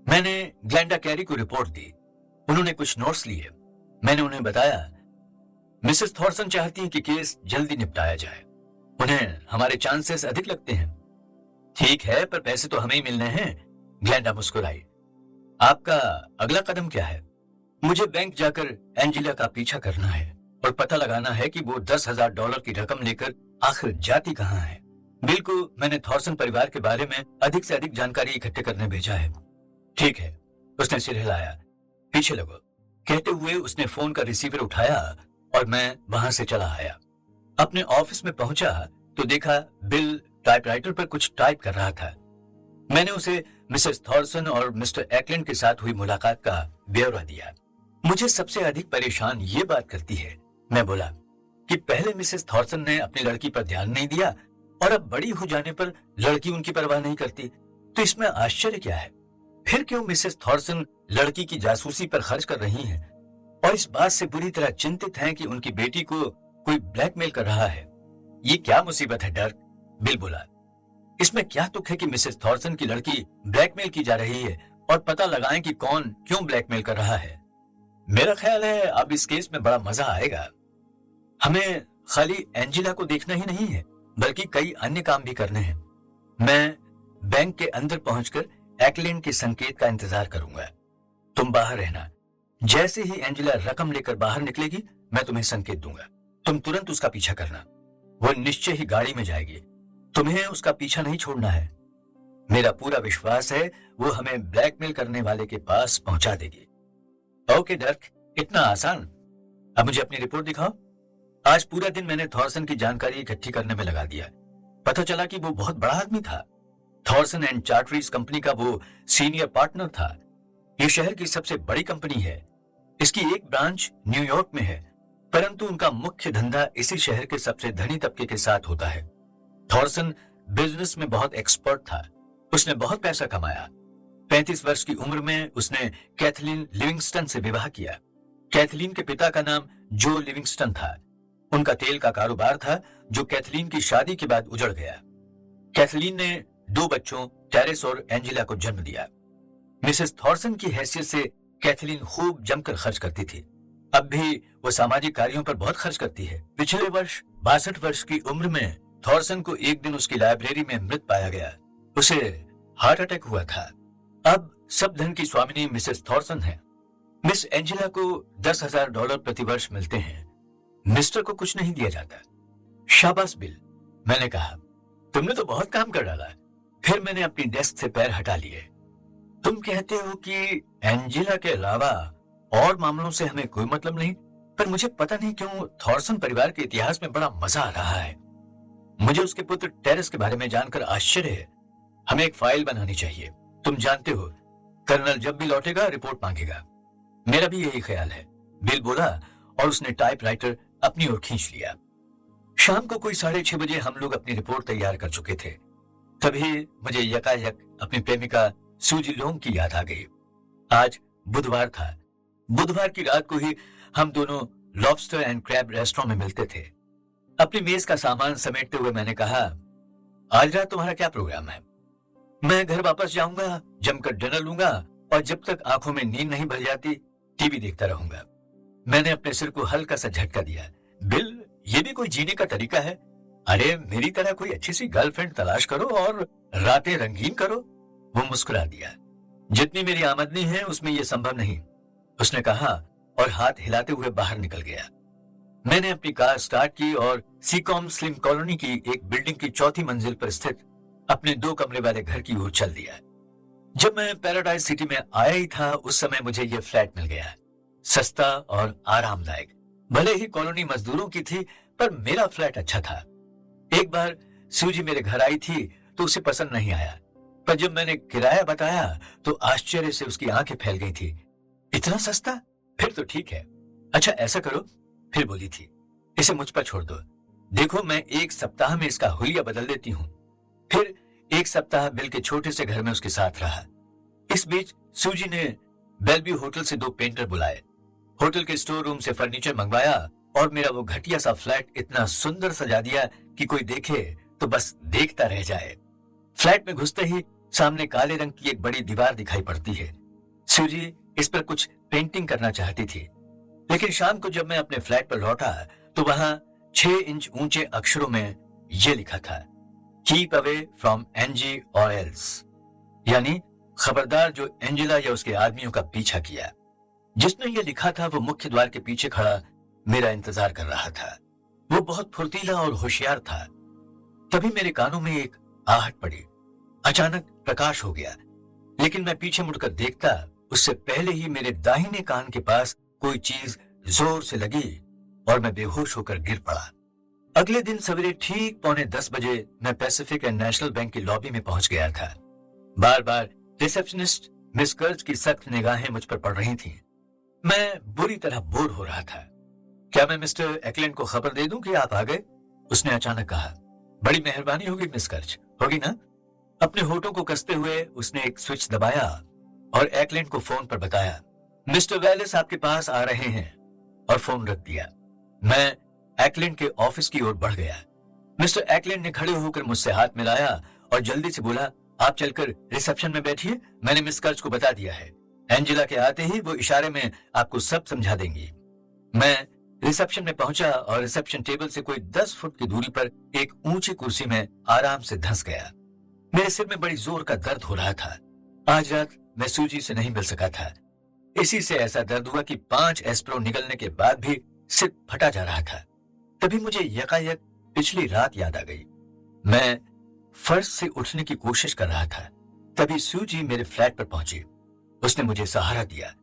मैंने ग्लेंडा कैरी को रिपोर्ट दी। उन्होंने कुछ नोट्स लिए। मैंने उन्हें बताया, मिसेस थॉर्सन चाहती हैं कि केस जल्दी निपटाया जाए। उन्हें हमारे चांसेस अधिक लगते हैं। ठीक है, पर पैसे तो हमें ही मिलने हैं। ग्लेंडा मुस्कुराई। आपका अगला कदम क्या है? मुझे बैंक जाकर एंजेला का पीछा करना है और पता लगाना है कि वो $10,000 की रकम लेकर आखिर जाती कहां है। बिल को मैंने थॉर्सन परिवार के बारे में अधिक से अधिक जानकारी इकट्ठे करने भेजा है। ठीक है, उसने सिर हिलाया। पीछे लगो कहते हुए उसने फोन का रिसीवर उठाया और मैं वहां से चला आया। अपने ऑफिस में पहुंचा तो देखा बिल टाइपराइटर पर कुछ टाइप कर रहा था। मैंने उसे मिसेस थॉर्सन और मिस्टर एकलैंड के साथ हुई मुलाकात का ब्यौरा दिया। मुझे सबसे अधिक परेशान ये बात करती है, मैं बोला, कि पहले मिसेस थॉर्सन ने अपनी लड़की पर ध्यान नहीं दिया और अब बड़ी हो जाने पर लड़की उनकी परवाह नहीं करती, तो इसमें आश्चर्य क्या है? फिर क्यों मिसेस थॉर्सन लड़की की जासूसी पर खर्च कर रही हैं और इस बात से बुरी तरह चिंतित हैं कि उनकी बेटी को कोई ब्लैकमेल कर रहा है? ये क्या मुसीबत है डर्क? बिल बोला। इसमें क्या दुख है कि मिसेस थॉर्सन की लड़की ब्लैकमेल की जा रही है और पता लगाएं कि कौन क्यों ब्लैकमेल कर रहा है। मेरा ख्याल है अब इस केस में बड़ा मजा आएगा। हमें खाली एंजेला को देखना ही नहीं है, बल्कि कई अन्य काम भी करने हैं। मैं बैंक के अंदर पहुंचकर एकलैंड के संकेत का इंतजार करूंगा। तुम बाहर रहना। जैसे ही एंजेला रकम लेकर बाहर निकलेगी मैं तुम्हें संकेत दूंगा। तुम तुरंत उसका पीछा करना। वो निश्चय ही गाड़ी में जाएगी। तुम्हें उसका पीछा नहीं छोड़ना है। मेरा पूरा विश्वास है वो हमें ब्लैकमेल करने वाले के पास पहुंचा देगी। ओके डर्क, इतना आसान। अब मुझे अपनी रिपोर्ट दिखाओ। आज पूरा दिन मैंने थॉर्सन की जानकारी इकट्ठी करने में लगा दिया। पता चला कि वो बहुत बड़ा आदमी था। थॉर्सन एंड चार्टरीज कंपनी का वो सीनियर पार्टनर था। ये शहर की सबसे बड़ी कंपनी है। इसकी एक ब्रांच न्यूयॉर्क में है, परंतु उनका मुख्य धंधा इसी शहर के सबसे धनी तबके के साथ होता है। थॉर्सन बिजनेस में बहुत एक्सपर्ट था। उसने बहुत पैसा कमाया। 35 वर्ष की उम्र में उसने कैथलीन लिविंगस्टन से विवाह किया। कैथलीन के पिता का नाम जो लिविंगस्टन था। उनका तेल का कारोबार था जो कैथलीन की शादी के बाद उजड़ गया। कैथलीन ने 2 बच्चों टेरेस और एंजेला को जन्म दिया। मिसेस थॉर्सन की हैसियत से कैथलीन खूब जमकर खर्च करती थी। 35 वर्ष की उम्र में उसने कैथलीन लिविंगस्टन से विवाह किया। कैथलीन के पिता का नाम जो लिविंगस्टन था। उनका तेल का कारोबार था जो कैथलीन की शादी के बाद उजड़ गया। कैथलीन ने 2 बच्चों टेरेस और एंजेला को जन्म दिया। मिसेस थॉर्सन की हैसियत से अब भी वो सामाजिक कार्यों पर बहुत खर्च करती है। पिछले वर्ष 62 वर्ष की उम्र में थॉर्सन को एक दिन उसकी लाइब्रेरी में मृत पाया गया। उसे हार्ट अटैक हुआ था। अब सब धन की स्वामिनी मिसेस थॉर्सन है। मिस एंजेला को $10,000 प्रतिवर्ष मिलते हैं। मिस्टर को कुछ नहीं दिया जाता। शाबाश बिल, मैंने कहा, तुमने तो बहुत काम कर डाला। फिर मैंने अपनी डेस्क से पैर हटा लिए। तुम कहते हो कि एंजेला के अलावा और मामलों से हमें कोई मतलब नहीं, पर मुझे पता नहीं क्यों थॉर्सन परिवार के इतिहास में बड़ा मजा आ रहा है। मुझे उसके पुत्र टेरेस के बारे में जानकर आश्चर्य है। हमें एक फाइल बनानी चाहिए। तुम जानते हो, कर्नल जब भी लौटेगा रिपोर्ट मांगेगा। मेरा भी यही ख्याल है, बिल बोला और उसने टाइपराइटर अपनी ओर खींच लिया। शाम को कोई 6:30 बजे हम लोग अपनी रिपोर्ट तैयार कर चुके थे। तभी मुझे यकायक अपनी प्रेमिका सूजी लोंग की याद आ गई। आज बुधवार था। बुधवार की रात को ही हम दोनों लॉबस्टर एंड क्रैब रेस्टोरेंट में मिलते थे। अपनी मेज का सामान समेटते हुए मैंने कहा, आज रात तुम्हारा क्या प्रोग्राम है? मैं घर वापस जाऊंगा, जमकर डिनर लूंगा और जब तक आंखों में नींद नहीं भर जाती टीवी देखता रहूंगा। मैंने अपने सिर को हल्का सा झटका दिया। बिल, ये भी कोई जीने का तरीका है? अरे मेरी तरह कोई अच्छी सी गर्लफ्रेंड तलाश करो और रातें रंगीन करो। वो मुस्कुरा दिया। जितनी मेरी आमदनी है उसमें यह संभव नहीं, उसने कहा और हाथ हिलाते हुए बाहर निकल गया। मैंने अपनी कार स्टार्ट की और सीकॉम स्लिम कॉलोनी की एक बिल्डिंग की 4थी मंजिल पर स्थित अपने 2 कमरे वाले घर की ओर चल दिया। जब मैं पैराडाइज सिटी में आया ही था उस समय मुझे यह फ्लैट मिल गया, सस्ता और आरामदायक। भले ही कॉलोनी मजदूरों की थी पर मेरा फ्लैट अच्छा था। एक बार सूजी मेरे घर आई थी तो उसे पसंद नहीं आया, पर जब मैंने किराया बताया तो आश्चर्य से उसकी आंखें फैल गई थी। इतना सस्ता? फिर तो ठीक है। अच्छा ऐसा करो, फिर बोली थी, इसे मुझ पर छोड़ दो। देखो मैं 1 सप्ताह में इसका हुलिया बदल देती हूँ। फिर 1 सप्ताह बिल के छोटे से घर में उसके साथ रहा। इस बीच सूजी ने बेलव्यू होटल से 2 पेंटर बुलाए, होटल के स्टोर रूम से फर्नीचर मंगवाया और मेरा वो घटिया सा फ्लैट इतना सुंदर सजा दिया कि कोई देखे तो बस देखता रह जाए। फ्लैट में घुसते ही सामने काले रंग की एक बड़ी दीवार दिखाई पड़ती है। सूजी इस पर कुछ पेंटिंग करना चाहती थी, लेकिन शाम को जब मैं अपने फ्लैट पर लौटा तो वहां 6 इंच ऊंचे अक्षरों में यह लिखा था, कीप अवे फ्रॉम एंजी और एल्स, यानी खबरदार जो एंजेला या उसके आदमियों का पीछा किया। जिसने ये लिखा था वो मुख्य द्वार के पीछे खड़ा मेरा इंतजार कर रहा था। वो बहुत फुर्तीला और होशियार था। तभी मेरे कानों में एक आहट पड़ी। अचानक प्रकाश हो गया, लेकिन मैं पीछे मुड़कर देखता उससे पहले ही मेरे दाहिने कान के पास कोई चीज जोर से लगी और मैं बेहोश होकर गिर पड़ा। अगले दिन सवेरे ठीक 9:45 बजे मैं पैसिफिक एंड नेशनल बैंक की लॉबी में पहुंच गया था। बार बार रिसेप्शनिस्ट मिस कर्ज की सख्त निगाहें मुझ पर पड़ रही थीं। मैं बुरी तरह बोर हो रहा था। क्या मैं मिस्टर एक्लैंड को खबर दे दूं कि आप आ गए? उसने अचानक कहा। बड़ी मेहरबानी होगी मिस कर्ज, होगी ना? अपने होठों को कसते हुए उसने एक स्विच दबाया और एक्लैंड को फोन पर बताया, मिस्टर वेलिस आपके पास आ रहे हैं, और फोन रख दिया। मैं एक्लैंड के ऑफिस की ओर बढ़ गया। मिस्टर एक्लैंड ने खड़े होकर मुझसे हाथ मिलाया और जल्दी से बोला, आप चलकर रिसेप्शन में बैठिए, मैंने मिस कर्ज को बता दिया है। एंजेला के आते ही वो इशारे में आपको सब समझा देंगी। मैं रिसेप्शन में पहुंचा और रिसेप्शन टेबल से कोई 10 फुट की दूरी पर एक ऊंची कुर्सी में आराम से धंस गया। मेरे सिर में बड़ी जोर का दर्द हो रहा था। आज रात मैं सूजी से नहीं मिल सका था। इसी से ऐसा दर्द हुआ कि 5 एस्प्रो निकलने के बाद भी सिर फटा जा रहा था। तभी मुझे यकायक पिछली रात याद आ गई। मैं फर्श से उठने की कोशिश कर रहा था। तभी सूजी मेरे फ्लैट पर पहुंची। उसने मुझे सहारा दिया,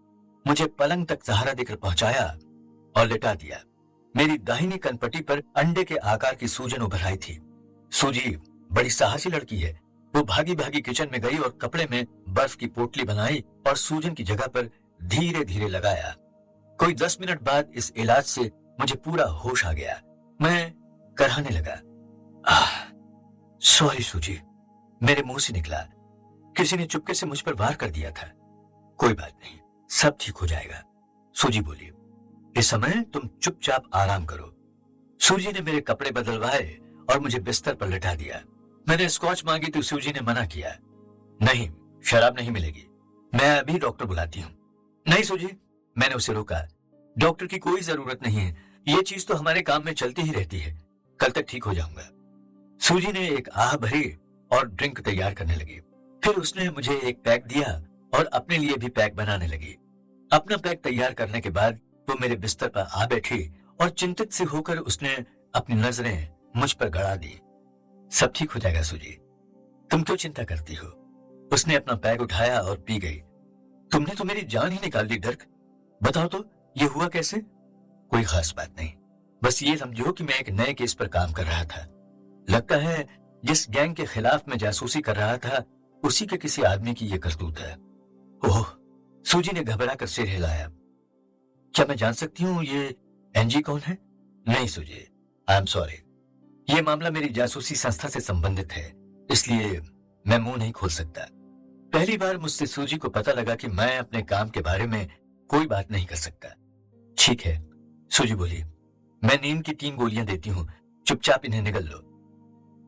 मुझे पलंग तक सहारा देकर पहुंचाया और लिटा दिया। मेरी दाहिनी कनपट्टी पर अंडे के आकार की सूजन उभर आई थी। सूजी बड़ी साहसी लड़की है। वो भागी भागी किचन में गई और कपड़े में बर्फ की पोटली बनाई और सूजन की जगह पर धीरे धीरे लगाया। कोई 10 मिनट बाद इस इलाज से मुझे पूरा होश आ गया। मैं कराहने लगा, सॉरी सूजी, मेरे मुंह से निकला। किसी ने चुपके से मुझ पर वार कर दिया था। कोई बात नहीं, सब ठीक हो जाएगा, सूजी बोली। इस समय तुम चुपचाप आराम करो। सूजी ने मेरे कपड़े बदलवाए और मुझे बिस्तर पर लिटा दिया। मैंने स्कॉच मांगी तो सूजी ने मना किया। नहीं, शराब नहीं मिलेगी, मैं अभी डॉक्टर बुलाती हूँ। नहीं सूजी, मैंने उसे रोका, डॉक्टर की कोई जरूरत नहीं है, ये चीज तो हमारे काम में चलती ही रहती है, कल तक ठीक हो जाऊंगा। सूजी ने एक आह भरी और ड्रिंक तैयार करने लगी। फिर उसने मुझे एक पैक दिया और अपने लिए भी पैक बनाने लगी। अपना पैक तैयार करने के बाद वो मेरे बिस्तर पर आ बैठी और चिंतित सी होकर उसने अपनी नजरें मुझ पर गड़ा दी। सब ठीक हो जाएगा सूजी, तुम क्यों चिंता करती हो? उसने अपना पैक उठाया और पी गई। तुमने तो मेरी जान ही निकाल दी डर्क, बताओ तो ये हुआ कैसे? कोई खास बात नहीं, बस ये समझो कि मैं एक नए केस पर काम कर रहा था। लगता है जिस गैंग के खिलाफ मैं जासूसी कर रहा था उसी के किसी आदमी की ये करतूत है। ओह, सूजी ने घबरा कर सिर हिलाया। क्या मैं जान सकती हूँ ये एनजी कौन है? नहीं सूजी, आई एम सॉरी, ये मामला मेरी जासूसी संस्था से संबंधित है, इसलिए मैं मुंह नहीं खोल सकता। पहली बार मुझसे सूजी को पता लगा कि मैं अपने काम के बारे में कोई बात नहीं कर सकता। ठीक है, सूजी बोली, मैं नींद की 3 गोलियां देती हूँ, चुपचाप इन्हें निगल लो।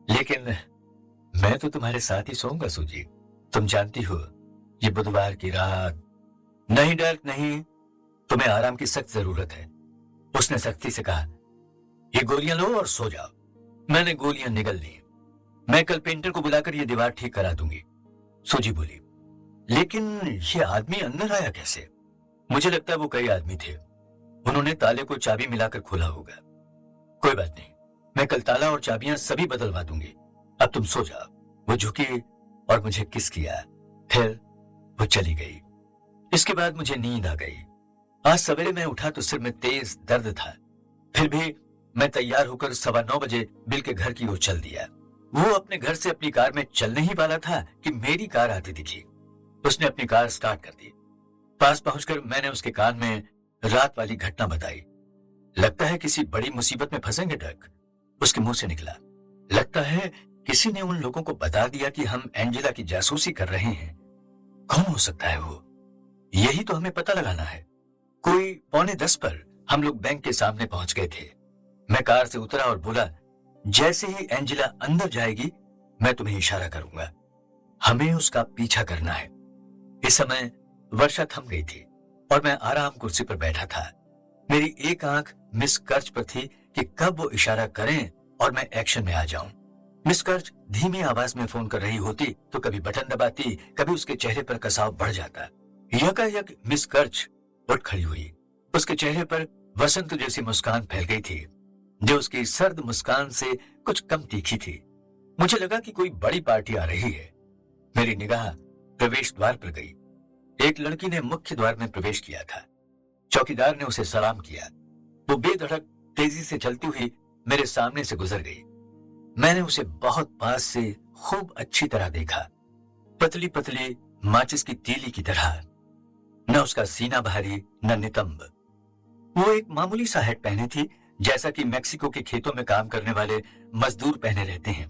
लेकिन मैं तो तुम्हारे साथ ही सोऊंगा सूजी, तुम जानती हो ये बुधवार की रात। नहीं डर्क नहीं, तुम्हें आराम की सख्त जरूरत है, उसने सख्ती से कहा। ये गोलियां लो और सो जाओ। मैंने गोलियां निगल ली। मैं कल पेंटर को बुलाकर ये दीवार ठीक करा दूंगी, सूजी बोली। लेकिन ये आदमी अंदर आया कैसे? मुझे लगता है वो कई आदमी थे, उन्होंने ताले को चाबी मिलाकर खोला होगा। कोई बात नहीं, मैं कल ताला और चाबियां सभी बदलवा दूंगी। अब तुम सो जाओ। वो झुकी और मुझे किस किया, फिर वो चली गई। इसके बाद मुझे नींद आ गई। आज सवेरे मैं उठा तो सिर में तेज दर्द था, फिर भी मैं तैयार होकर 9:15 बजे बिल के घर की ओर चल दिया। वो अपने घर से अपनी कार में चलने ही वाला था कि मेरी कार आती दिखी। उसने अपनी कार स्टार्ट कर दी। पास पहुंचकर मैंने उसके कान में रात वाली घटना बताई। लगता है किसी बड़ी मुसीबत में फंसेंगे डर्क, उसके मुंह से निकला। लगता है किसी ने उन लोगों को बता दिया कि हम एंजेला की जासूसी कर रहे हैं। कौन हो सकता है वो? यही तो हमें पता लगाना है। कोई 9:45 पर हम लोग बैंक के सामने पहुंच गए थे। मैं कार से उतरा और बोला, जैसे ही एंजेला अंदर जाएगी मैं तुम्हें इशारा करूंगा, हमें उसका पीछा करना है। इस समय वर्षा थम गई थी और मैं आराम कुर्सी पर बैठा था। मेरी एक आंख मिस कर्च पर थी कि कब वो इशारा करें और मैं एक्शन में आ जाऊं। मिस कर्च धीमी आवाज में फोन कर रही होती तो कभी बटन दबाती, कभी उसके चेहरे पर कसाव बढ़ जाता। यकायक मिस कर्च उठ खड़ी हुई। उसके चेहरे पर वसंत जैसी मुस्कान फैल गई थी, जो उसकी सर्द मुस्कान से कुछ कम तीखी थी। मुझे लगा कि कोई बड़ी पार्टी आ रही है। मेरी निगाह प्रवेश द्वार पर गई। एक लड़की ने मुख्य द्वार में प्रवेश किया था। चौकीदार ने उसे सलाम किया। वो बेधड़क तेजी से चलती हुई मेरे सामने से गुजर गई। मैंने उसे बहुत पास से खूब अच्छी तरह देखा। पतली पतली माचिस की तीली की तरह, न उसका सीना भारी न नितंब। वो एक मामूली सा हैट पहने थी, जैसा कि मैक्सिको के खेतों में काम करने वाले मजदूर पहने रहते हैं।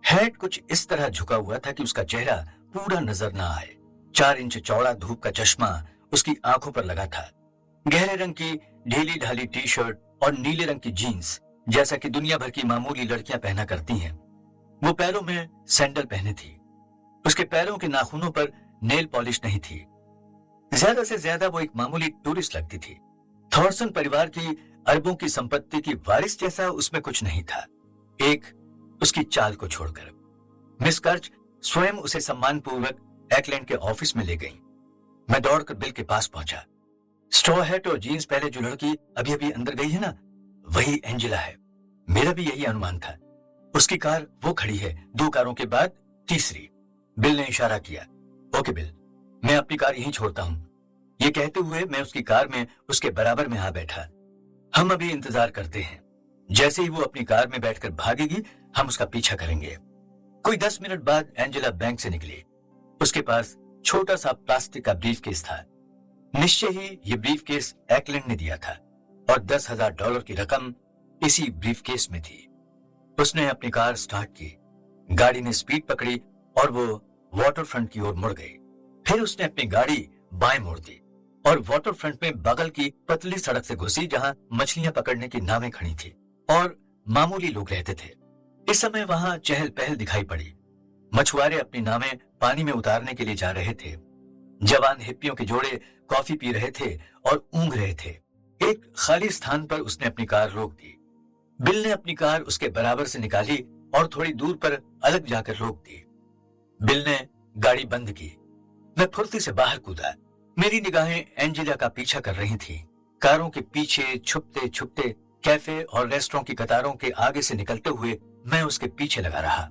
हैट कुछ इस तरह झुका हुआ था कि उसका चेहरा पूरा नजर न आए। 4 इंच चौड़ा धूप का चश्मा उसकी आंखों पर लगा था। गहरे रंग की ढीली ढाली टी शर्ट और नीले रंग की जीन्स, जैसा कि दुनिया भर की मामूली लड़कियां पहना करती हैं। वो पैरों में सैंडल पहने थी। उसके पैरों के नाखूनों पर नेल पॉलिश नहीं थी। ज्यादा से ज्यादा वो एक मामूली टूरिस्ट लगती थी। थॉर्सन परिवार की अरबों की संपत्ति की वारिस जैसा उसमें कुछ नहीं था, एक उसकी चाल को छोड़कर। मिस कर्च स्वयं उसे सम्मानपूर्वक एक्लैंड के ऑफिस में ले गई। मैं दौड़कर बिल के पास पहुंचा। स्ट्रॉ हैट और जीन्स पहले जो लड़की अभी अभी अंदर गई है ना, वही एंजेला है। मेरा भी यही अनुमान था। उसकी कार वो खड़ी है, 2 कारों के बाद तीसरी। बिल ने इशारा किया। ओके बिल, मैं अपनी कार यहीं छोड़ता हूं। ये कहते हुए मैं उसकी कार में उसके बराबर में आ बैठा। हम अभी इंतजार करते हैं। जैसे ही वो अपनी कार में बैठकर भागेगी, हम उसका पीछा करेंगे। कोई 10 मिनट बाद एंजेला बैंक से निकली। उसके पास छोटा सा प्लास्टिक का ब्रीफकेस था। निश्चय ही ये ब्रीफकेस एक्लैंड ने दिया था और $10,000 की रकम इसी ब्रीफकेस में थी। उसने अपनी कार स्टार्ट की। गाड़ी ने स्पीड पकड़ी और वो वाटर फ्रंट की ओर मुड़ गई। फिर उसने अपनी गाड़ी बाएं मोड़ दी और वाटर फ्रंट में बगल की पतली सड़क से घुसी, जहां मछलियां पकड़ने की नावें खड़ी थी और मामूली लोग रहते थे। इस समय वहां चहल पहल दिखाई पड़ी। मछुआरे अपनी नावें पानी में उतारने के लिए जा रहे थे। जवान हिप्पियों के जोड़े कॉफी पी रहे थे और ऊँघ रहे थे। एक खाली स्थान पर उसने अपनी कार रोक दी। बिल ने अपनी कार उसके बराबर से निकाली और थोड़ी दूर पर अलग जाकर रोक दी। बिल ने गाड़ी बंद की। मैं फुर्ती से बाहर कूदा। मेरी निगाहें एंजेला का पीछा कर रही थी। कारों के पीछे छुपते छुपते कैफे और रेस्टोरेंट की कतारों के आगे से निकलते हुए मैं उसके पीछे लगा रहा।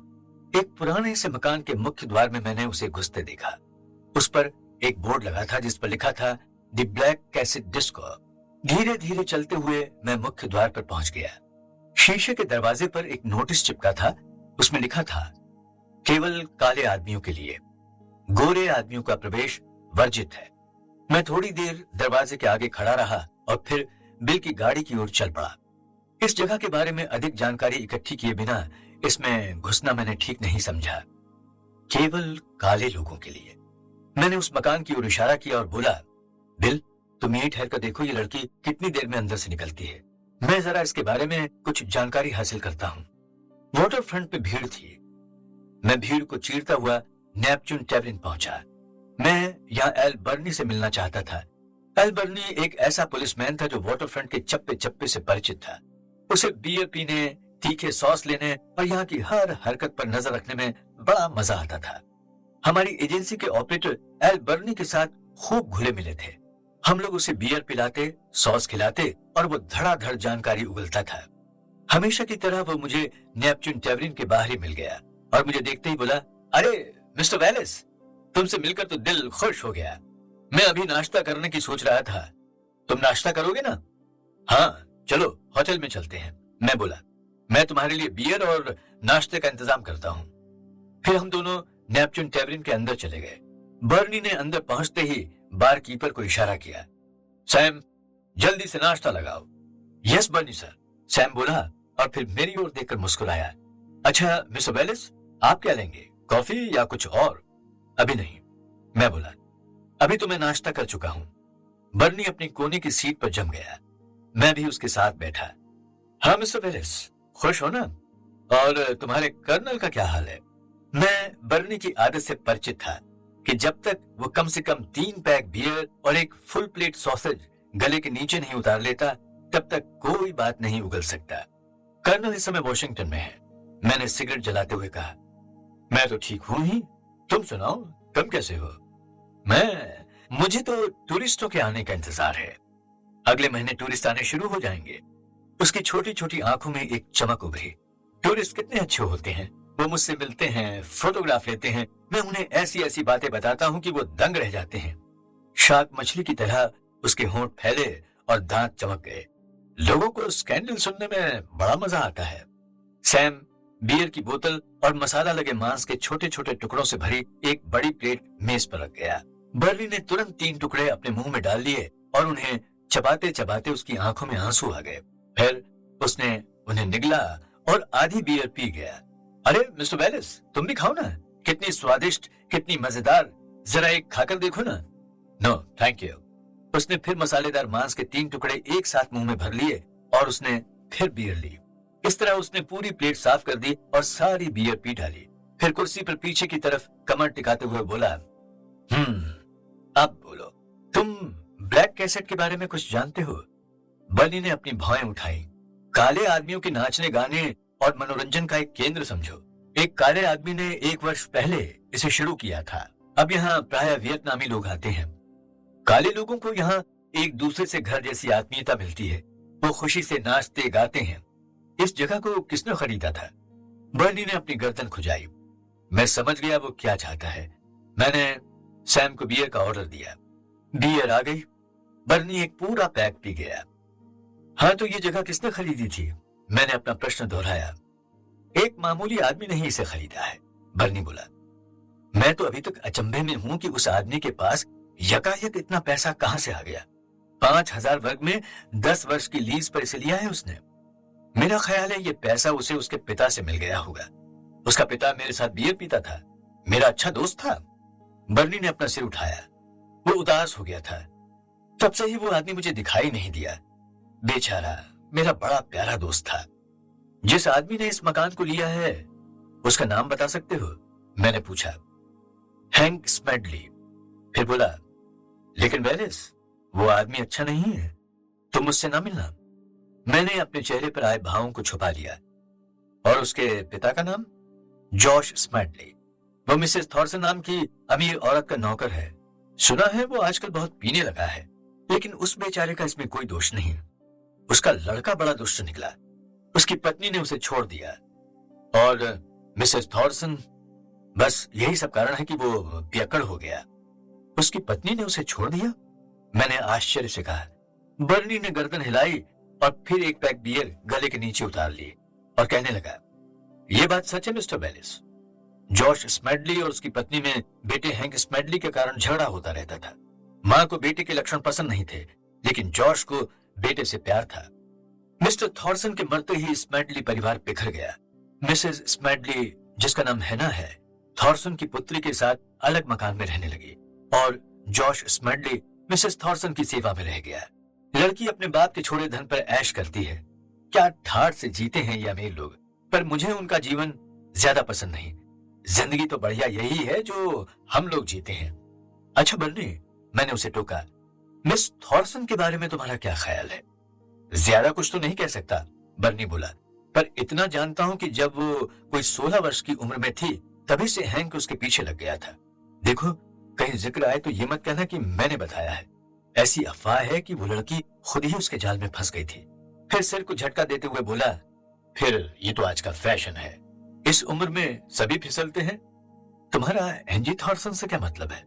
एक पुराने से मकान के मुख्य द्वार में मैंने उसे घुसते देखा। उस पर एक बोर्ड लगा था जिस पर लिखा था द ब्लैक कैसेट डिस्को। धीरे धीरे चलते हुए मैं मुख्य द्वार पर पहुंच गया। शीशे के दरवाजे पर एक नोटिस चिपका था। उसमें लिखा था केवल काले आदमियों के लिए, गोरे आदमियों का प्रवेश वर्जित है। मैं थोड़ी देर दरवाजे के आगे खड़ा रहा और फिर बिल की गाड़ी की ओर चल पड़ा। इस जगह के बारे में अधिक जानकारी इकट्ठी किए बिना इसमें घुसना मैंने ठीक नहीं समझा। केवल काले लोगों के लिए। मैंने उस मकान की ओर इशारा किया और बोला, बिल तुम यहीं ठहर कर देखो ये लड़की कितनी देर में अंदर से निकलती है। मैं जरा इसके बारे में कुछ जानकारी हासिल करता हूँ। वाटर फ्रंट पे भीड़ थी। मैं भीड़ को चीरता हुआ नेपच्यून टैवरिन पहुंचा। मैं यहाँ एल बर्नी से मिलना चाहता था। एल बर्नी एक ऐसा पुलिसमैन था जो वाटर फ्रंट के चप्पे चप्पे से परिचित था। उसे बियर पीने, तीखे सॉस लेने और यहाँ की हर हरकत पर नजर रखने में बड़ा मजा आता था। हमारी एजेंसी के ऑपरेटर एल बर्नी के साथ खूब घुले मिले थे। हम लोग उसे बियर पिलाते, सॉस खिलाते और वो धड़ाधड़ जानकारी उगलता था। हमेशा की तरह वो मुझे नेपच्यून टैवरिन के बाहर ही मिल गया और मुझे देखते ही बोला, अरे मिस्टर वेलिस, तुमसे मिलकर तो दिल खुश हो गया। मैं अभी नाश्ता करने की सोच रहा था। तुम नाश्ता करोगे ना? हाँ चलो होटल में चलते हैं। मैं बोला, मैं तुम्हारे लिए बियर और नाश्ते का इंतजाम करता हूँ। फिर हम दोनों नेपच्यून टैवरिन के अंदर चले गए। बर्नी ने अंदर पहुंचते ही बार कीपर को इशारा किया, सैम जल्दी से नाश्ता लगाओ। यस बर्नी सर, सैम बोला और फिर मेरी ओर देखकर मुस्कुराया। अच्छा मिस्टर वेलिस, आप क्या लेंगे, कॉफी या कुछ और? अभी नहीं, मैं बोला, अभी तो मैं नाश्ता कर चुका हूं। बर्नी अपनी कोने की सीट पर जम गया। मैं भी उसके साथ बैठा। हाँ मिस्टर वेलिस, खुश हो ना? और तुम्हारे कर्नल का क्या हाल है? मैं बर्नी की आदत से परिचित था कि जब तक वो कम से कम 3 पैक बियर और एक फुल प्लेट सॉसेज गले के नीचे नहीं उतार लेता, तब तक कोई बात नहीं उगल सकता। कर्नल इस समय वॉशिंगटन में है। मैंने सिगरेट जलाते हुए कहा, मैं तो ठीक हूं ही, तुम सुनाओ, तुम कैसे हो? मुझे तो टूरिस्टों के आने का इंतजार है। अगले महीने टूरिस्ट आने शुरू हो जाएंगे। उसकी छोटी छोटी आंखों में एक चमक उभरी। टूरिस्ट कितने अच्छे होते हैं। वो मुझसे मिलते हैं, फोटोग्राफ लेते हैं। मैं उन्हें ऐसी ऐसी बातें बताता हूँ कि वो दंग रह जाते हैं। शार्क मछली की तरह उसके होंठ फैले और दांत चमक गए। लोगों को स्कैंडल सुनने में बड़ा मजा आता है। सैम बियर की बोतल और मसाला लगे मांस के छोटे छोटे टुकड़ों से भरी एक बड़ी प्लेट मेज पर रख गया। बर्नी ने तुरंत 3 टुकड़े अपने मुंह में डाल लिए और उन्हें चबाते चबाते उसकी आंखों में आंसू आ गए। फिर उसने उन्हें निगला और आधी बियर पी गया। अरे मिस्टर वेलिस, तुम भी खाओ ना, कितनी स्वादिष्ट, कितनी मजेदार, जरा एक खाकर देखो ना। No thank you. उसने फिर मसालेदार मांस के 3 टुकड़े एक साथ मुंह में भर लिए और उसने फिर बियर ली। इस तरह उसने पूरी प्लेट साफ कर दी और सारी बियर पी डाली। फिर कुर्सी पर पीछे की तरफ कमर टिकाते हुए बोला, अब बोलो, तुम ब्लैक कैसेट के बारे में कुछ जानते हो? बर्नी ने अपनी भौएं उठाई। काले आदमियों के नाचने गाने और मनोरंजन का एक केंद्र समझो। एक काले आदमी ने 1 वर्ष पहले इसे शुरू किया था। अब यहाँ प्राय वियतनामी लोग आते हैं। काले लोगों को यहाँ एक दूसरे से घर जैसी आत्मीयता मिलती है। वो खुशी से नाचते गाते हैं। इस जगह को किसने खरीदा था? बर्नी ने अपनी गर्दन खुजाई। मैं समझ गया वो क्या चाहता है। मैंने सैम को बियर का ऑर्डर दिया। बियर आ गई। बर्नी एक पूरा पैक पी गया। हाँ तो ये जगह किसने खरीदी थी? मैंने अपना प्रश्न दोहराया। एक मामूली आदमी ने ही इसे खरीदा है, बर्नी बोला। मैं तो अभी तक अचंभे में हूं कि उस आदमी के पास यकायक इतना पैसा कहां से आ गया। 5000 वर्ग में 10 वर्ष की लीज पर इसे लिया है उसने। मेरा ख्याल है ये पैसा उसे उसके पिता से मिल गया होगा। उसका पिता मेरे साथ बियर पीता था, मेरा अच्छा दोस्त था। बर्नी ने अपना सिर उठाया। वो उदास हो गया था। तब से ही वो आदमी मुझे दिखाई नहीं दिया। बेचारा, मेरा बड़ा प्यारा दोस्त था। जिस आदमी ने इस मकान को लिया है, उसका नाम बता सकते हो? मैंने पूछा। हैंक स्मेडली। फिर बोला, लेकिन वेलिस, वो आदमी अच्छा नहीं है। तुम मुझसे ना मिलना। मैंने अपने चेहरे पर आए भावों को छुपा लिया। और उसके पिता का नाम जॉश स्मैडली। वो मिसेस थॉर्सन नाम की अमीर औरत का नौकर है। सुना है वो आजकल बहुत पीने लगा है, लेकिन उस बेचारे का इसमें कोई दोष नहीं। उसका लड़का बड़ा दुष्ट निकला। उसकी पत्नी ने उसे छोड़ दिया और मिसेस थॉर्सन, बस यही सब कारण है कि वो पियक्कड़ हो गया। उसकी पत्नी ने उसे छोड़ दिया? मैंने आश्चर्य से कहा। बर्नी ने गर्दन हिलाई और फिर एक पैक बियर गले के नीचे उतार ली और कहने लगा, यह बात सच है मिस्टर वेलिस। जॉश स्मैडली और उसकी पत्नी में बेटे हैंक स्मैडली के कारण झगड़ा होता रहता था। मां को बेटे के लक्षण पसंद नहीं थे, लेकिन जॉश को बेटे से प्यार था। मिस्टर थॉर्सन के मरते ही स्मैडली परिवार बिखर गया। मिसेस स्मैडली, जिसका नाम हैना है, थॉर्सन की पुत्री के साथ अलग मकान में रहने लगी और जॉश स्मैडली मिसेस थॉर्सन की सेवा में रह गया। लड़की अपने बाप के छोड़े धन पर ऐश करती है। क्या ठाठ से जीते हैं ये अमीर लोग, पर मुझे उनका जीवन ज्यादा पसंद नहीं। जिंदगी तो बढ़िया यही है जो हम लोग जीते हैं। अच्छा बर्नी, मैंने उसे टोका, मिस थॉर्सन के बारे में तुम्हारा क्या ख्याल है? ज्यादा कुछ तो नहीं कह सकता, बर्नी बोला, पर इतना जानता हूं कि जब वो कोई 16 वर्ष की उम्र में थी तभी से हैंक उसके पीछे लग गया था। देखो, कहीं जिक्र आए तो ये मत कहना कि मैंने बताया है। ऐसी अफवाह है कि वो लड़की खुद ही उसके जाल में फंस गई थी। फिर सिर को झटका देते हुए बोला, फिर ये तो आज का फैशन है, इस उम्र में सभी फिसलते हैं। तुम्हारा एंजी थॉर्सन से क्या मतलब है?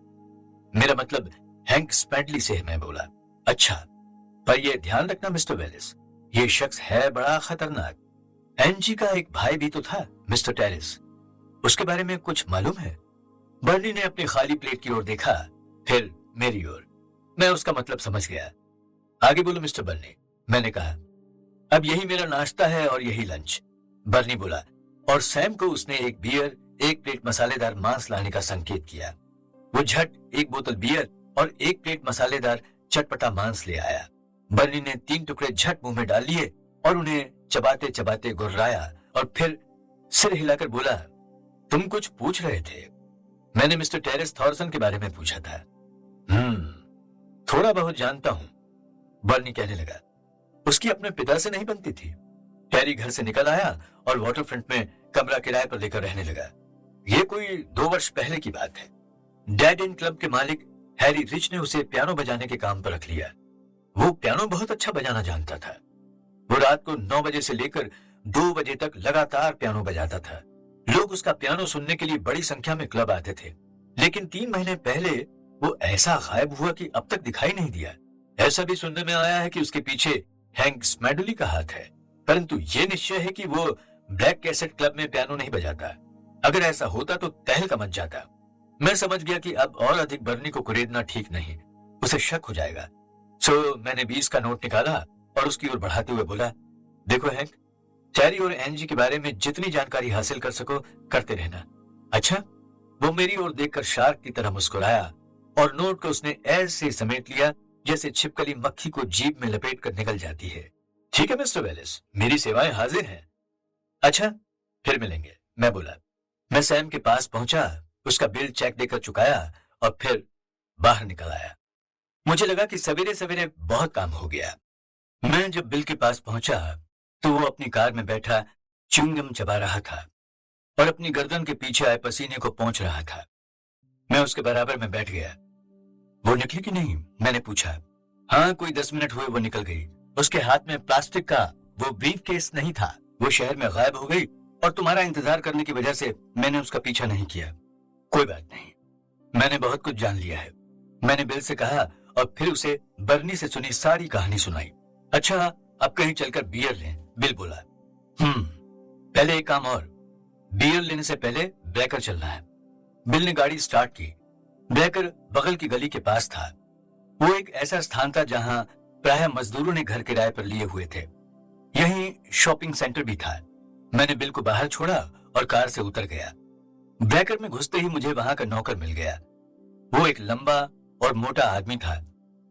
मेरा मतलब हैंक स्मैडली से है, मैं बोला। अच्छा, पर यह ध्यान रखना मिस्टर वेलिस, ये शख्स है बड़ा खतरनाक। एंजी का एक भाई भी तो था, मिस्टर टेरिस। उसके बारे में कुछ मालूम है? बर्नी ने अपनी खाली प्लेट की ओर देखा, फिर मेरी ओर। मैं उसका मतलब समझ गया। आगे बोलो मिस्टर बर्नी, मैंने कहा। अब यही मेरा नाश्ता है और यही लंच, बर्नी बोला, और सैम को उसने एक बियर, एक प्लेट मसालेदार मांस लाने का संकेत किया। वो झट एक बोतल बियर और एक प्लेट मसालेदार चटपटा मांस ले आया। बर्नी ने 3 टुकड़े झट मुंह में डाल लिए और उन्हें चबाते चबाते गुर्राया और फिर सिर हिलाकर बोला, तुम कुछ पूछ रहे थे? मैंने मिस्टर टेरिस थॉर्सन के बारे में पूछा था। थोड़ा बहुत जानता हूं, बर्नी कहने लगा। उसकी अपने पिता से नहीं बनती थी। हैरी घर से निकल आया और वाटरफ्रंट में कमरा किराए पर लेकर रहने लगा। यह कोई 2 वर्ष पहले की बात है। डैड इन क्लब के मालिक हैरी रिच ने उसे पियानो बजाने के काम पर रख लिया। वो पियानो बहुत अच्छा बजाना जानता था। वो रात को 9 बजे से लेकर 2 बजे तक लगातार पियानो बजाता था। लोग उसका पियानो सुनने के लिए बड़ी संख्या में क्लब आते थे। लेकिन 3 महीने पहले वो ऐसा गायब हुआ कि अब तक दिखाई नहीं दिया। ऐसा भी सुनने में आया है कि उसके पीछे हैंक स्मैडली का हाथ है, परंतु ये निश्चय है कि वो ब्लैक कैसेट क्लब में पियानो नहीं बजाता। अगर ऐसा होता तो तहलका मच जाता। मैं समझ गया कि अब और अधिक बर्नी को कुरेदना ठीक नहीं, उसे शक हो जाएगा। सो मैंने 20 का नोट निकाला और उसकी ओर बढ़ाते हुए बोला, देखो हैंक, टेरी और एंजी के बारे में जितनी जानकारी हासिल कर सको करते रहना। अच्छा? वो मेरी ओर देखकर शार्क की तरह मुस्कुराया और नोट को उसने ऐसे समेट लिया जैसे छिपकली मक्खी को जीभ में लपेट कर निकल जाती है। ठीक है मिस्टर वेलिस, मेरी सेवाएं हाजिर हैं। अच्छा, फिर मिलेंगे, मैं बोला। मैं सैम के पास पहुंचा, उसका बिल चेक देकर चुकाया और फिर बाहर निकल आया। मुझे लगा कि सवेरे सवेरे बहुत काम हो गया। मैं जब बिल के पास पहुंचा तो वो अपनी कार में बैठा च्युइंगम चबा रहा था और अपनी गर्दन के पीछे आए पसीने को पोंछ रहा था। मैं उसके बराबर में बैठ गया। वो निकली कि नहीं, मैंने पूछा। हाँ, कोई 10 मिनट हुए वो निकल गई। उसके हाथ में प्लास्टिक का वो ब्रीफ केस नहीं था। वो शहर में गायब हो गई और तुम्हारा इंतजार करने की वजह से मैंने उसका पीछा नहीं किया। कोई बात नहीं, मैंने बहुत कुछ जान लिया है, मैंने बिल से कहा और फिर उसे बर्नी से सुनी सारी कहानी सुनाई। अच्छा, अब कहीं चलकर बियर लें, बिल बोला। पहले एक काम और, बियर लेने से पहले ब्लैकर चलना है। बिल ने गाड़ी स्टार्ट की। ब्लैकर बगल की गली के पास था। वो एक ऐसा स्थान था जहां प्रायः मजदूरों ने घर किराए पर लिए हुए थे। यहीं शॉपिंग सेंटर भी था। मैंने बिल को बाहर छोड़ा और कार से उतर गया। ब्लैकर में घुसते ही मुझे वहां का नौकर मिल गया। वो एक लंबा और मोटा आदमी था।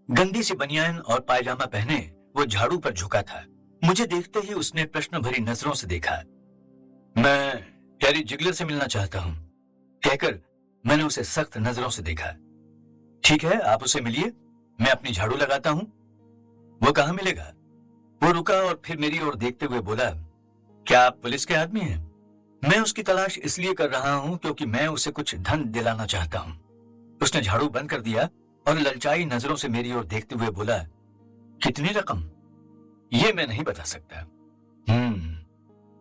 गंदी सी बनियान और पायजामा पहने वो झाड़ू पर झुका था। मुझे देखते ही उसने प्रश्न भरी नजरों से देखा। मैं टेरी जिगलर से मिलना चाहता हूं, कहकर मैंने उसे सख्त नजरों से देखा। ठीक है, आप उसे मिलिए, मैं अपनी झाड़ू लगाता हूं। वो कहाँ मिलेगा? वो रुका और फिर मेरी ओर देखते हुए बोला, क्या आप पुलिस के आदमी हैं? मैं उसकी तलाश इसलिए कर रहा हूं क्योंकि मैं उसे कुछ धन दिलाना चाहता हूं। उसने झाड़ू बंद कर दिया और ललचाई नजरों से मेरी ओर देखते हुए बोला, कितनी रकम? ये मैं नहीं बता सकता।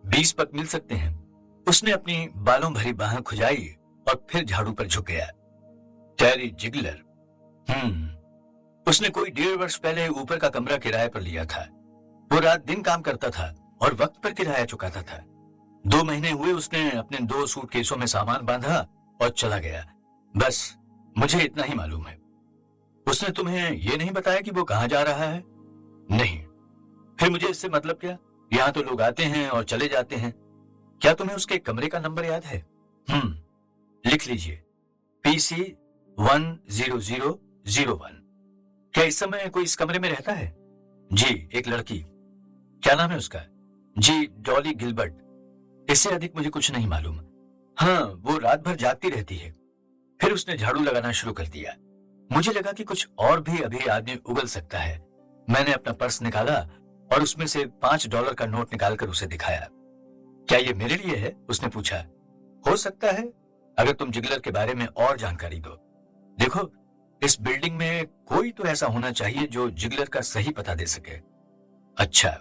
20 पक मिल सकते हैं। उसने अपनी बालों भरी बाहें खुजाई और फिर झाड़ू पर झुक गया। टेरी जिगलर। उसने कोई 1.5 वर्ष पहले ऊपर का कमरा किराए पर लिया था। वो रात दिन काम करता था और वक्त पर किराया चुकाता था। 2 महीने हुए उसने अपने 2 सूटकेसों में सामान बांधा और चला गया। बस मुझे इतना ही मालूम है। उसने तुम्हें यह नहीं बताया कि वो कहां जा रहा है? नहीं। फिर मुझे इससे मतलब क्या? यहां तो लोग आते हैं और चले जाते हैं। क्या तुम्हें उसके कमरे का नंबर याद है? लिख लीजिए, PC 10001। क्या इस समय कोई इस कमरे में रहता है? जी, एक लड़की। क्या नाम है उसका? जी, डॉली गिलबर्ट। इससे अधिक मुझे कुछ नहीं मालूम। हाँ, वो रात भर जागती रहती है। फिर उसने झाड़ू लगाना शुरू कर दिया। मुझे लगा कि कुछ और भी अभी आदमी उगल सकता है। मैंने अपना पर्स निकाला और उसमें से $5 का नोट निकालकर उसे दिखाया। क्या ये मेरे लिए है? उसने पूछा। हो सकता है, अगर तुम जिगलर के बारे में और जानकारी दो। देखो, इस बिल्डिंग में कोई तो ऐसा होना चाहिए जो जिगलर का सही पता दे सके। अच्छा।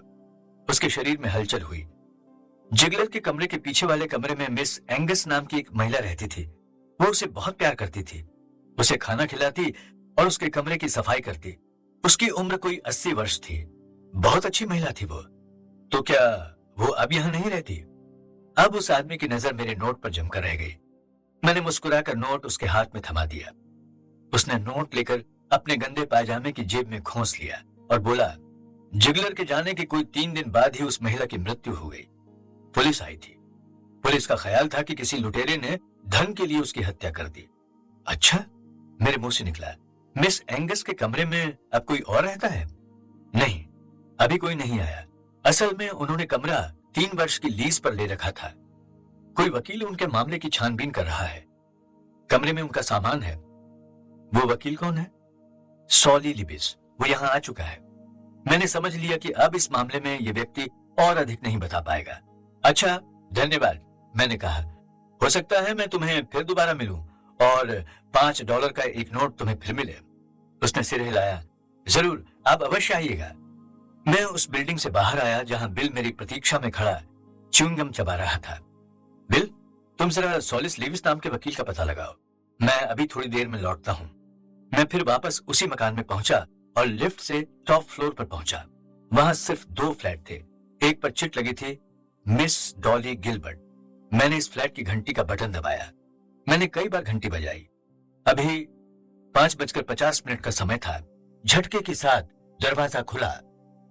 उसके शरीर में हलचल हुई। जिगलर के कमरे के पीछे वाले कमरे में मिस एंगस नाम की एक महिला रहती थी। वो उसे बहुत प्यार करती थी, उसे खाना खिलाती और उसके कमरे की सफाई करती। उसकी उम्र कोई 80 वर्ष थी। बहुत अच्छी महिला थी वो। तो क्या वो अब यहां नहीं रहती? अब उस आदमी की नजर मेरे नोट पर जमकर रह गई। मैंने मुस्कुराकर नोट उसके हाथ में थमा दिया। उसने नोट लेकर अपने गंदे पायजामे की जेब में खोस लिया और बोला, जिगलर के जाने के कोई 3 दिन बाद ही उस महिला की मृत्यु हो गई। पुलिस आई थी। पुलिस का ख्याल था कि किसी लुटेरे ने धन के लिए उसकी हत्या कर दी। अच्छा, मेरे मुंह से निकला। मिस एंगस के कमरे में अब कोई और रहता है? नहीं, अभी कोई नहीं आया। असल में उन्होंने कमरा 3 वर्ष की लीज पर ले रखा था। कोई वकील उनके मामले की छानबीन कर रहा है। कमरे में उनका सामान है। वो वकील कौन है? सॉली लिबिस। वो यहां आ चुका है। मैंने समझ लिया कि अब इस मामले में यह व्यक्ति और अधिक नहीं बता पाएगा। अच्छा, धन्यवाद, मैंने कहा। हो सकता है मैं तुम्हें फिर दोबारा मिलूं और $5 का एक नोट तुम्हें फिर मिले। उसने सिर हिलाया। जरूर, आप अवश्य आइएगा। मैं उस बिल्डिंग से बाहर आया जहां बिल मेरी प्रतीक्षा में खड़ा च्युइंगम चबा रहा था। बिल, तुम जरा सॉलिस लिविस नाम के वकील का पता लगाओ। मैं अभी थोड़ी देर में लौटता हूं। मैं फिर वापस उसी मकान में पहुंचा और लिफ्ट से टॉप फ्लोर पर पहुंचा। वहां सिर्फ 2 फ्लैट थे। एक पर चिट लगी थी, मिस डॉली गिलबर्ट। मैंने इस फ्लैट की घंटी का बटन दबाया। मैंने कई बार घंटी बजाई। अभी 5:50 का समय था। झटके के साथ दरवाजा खुला।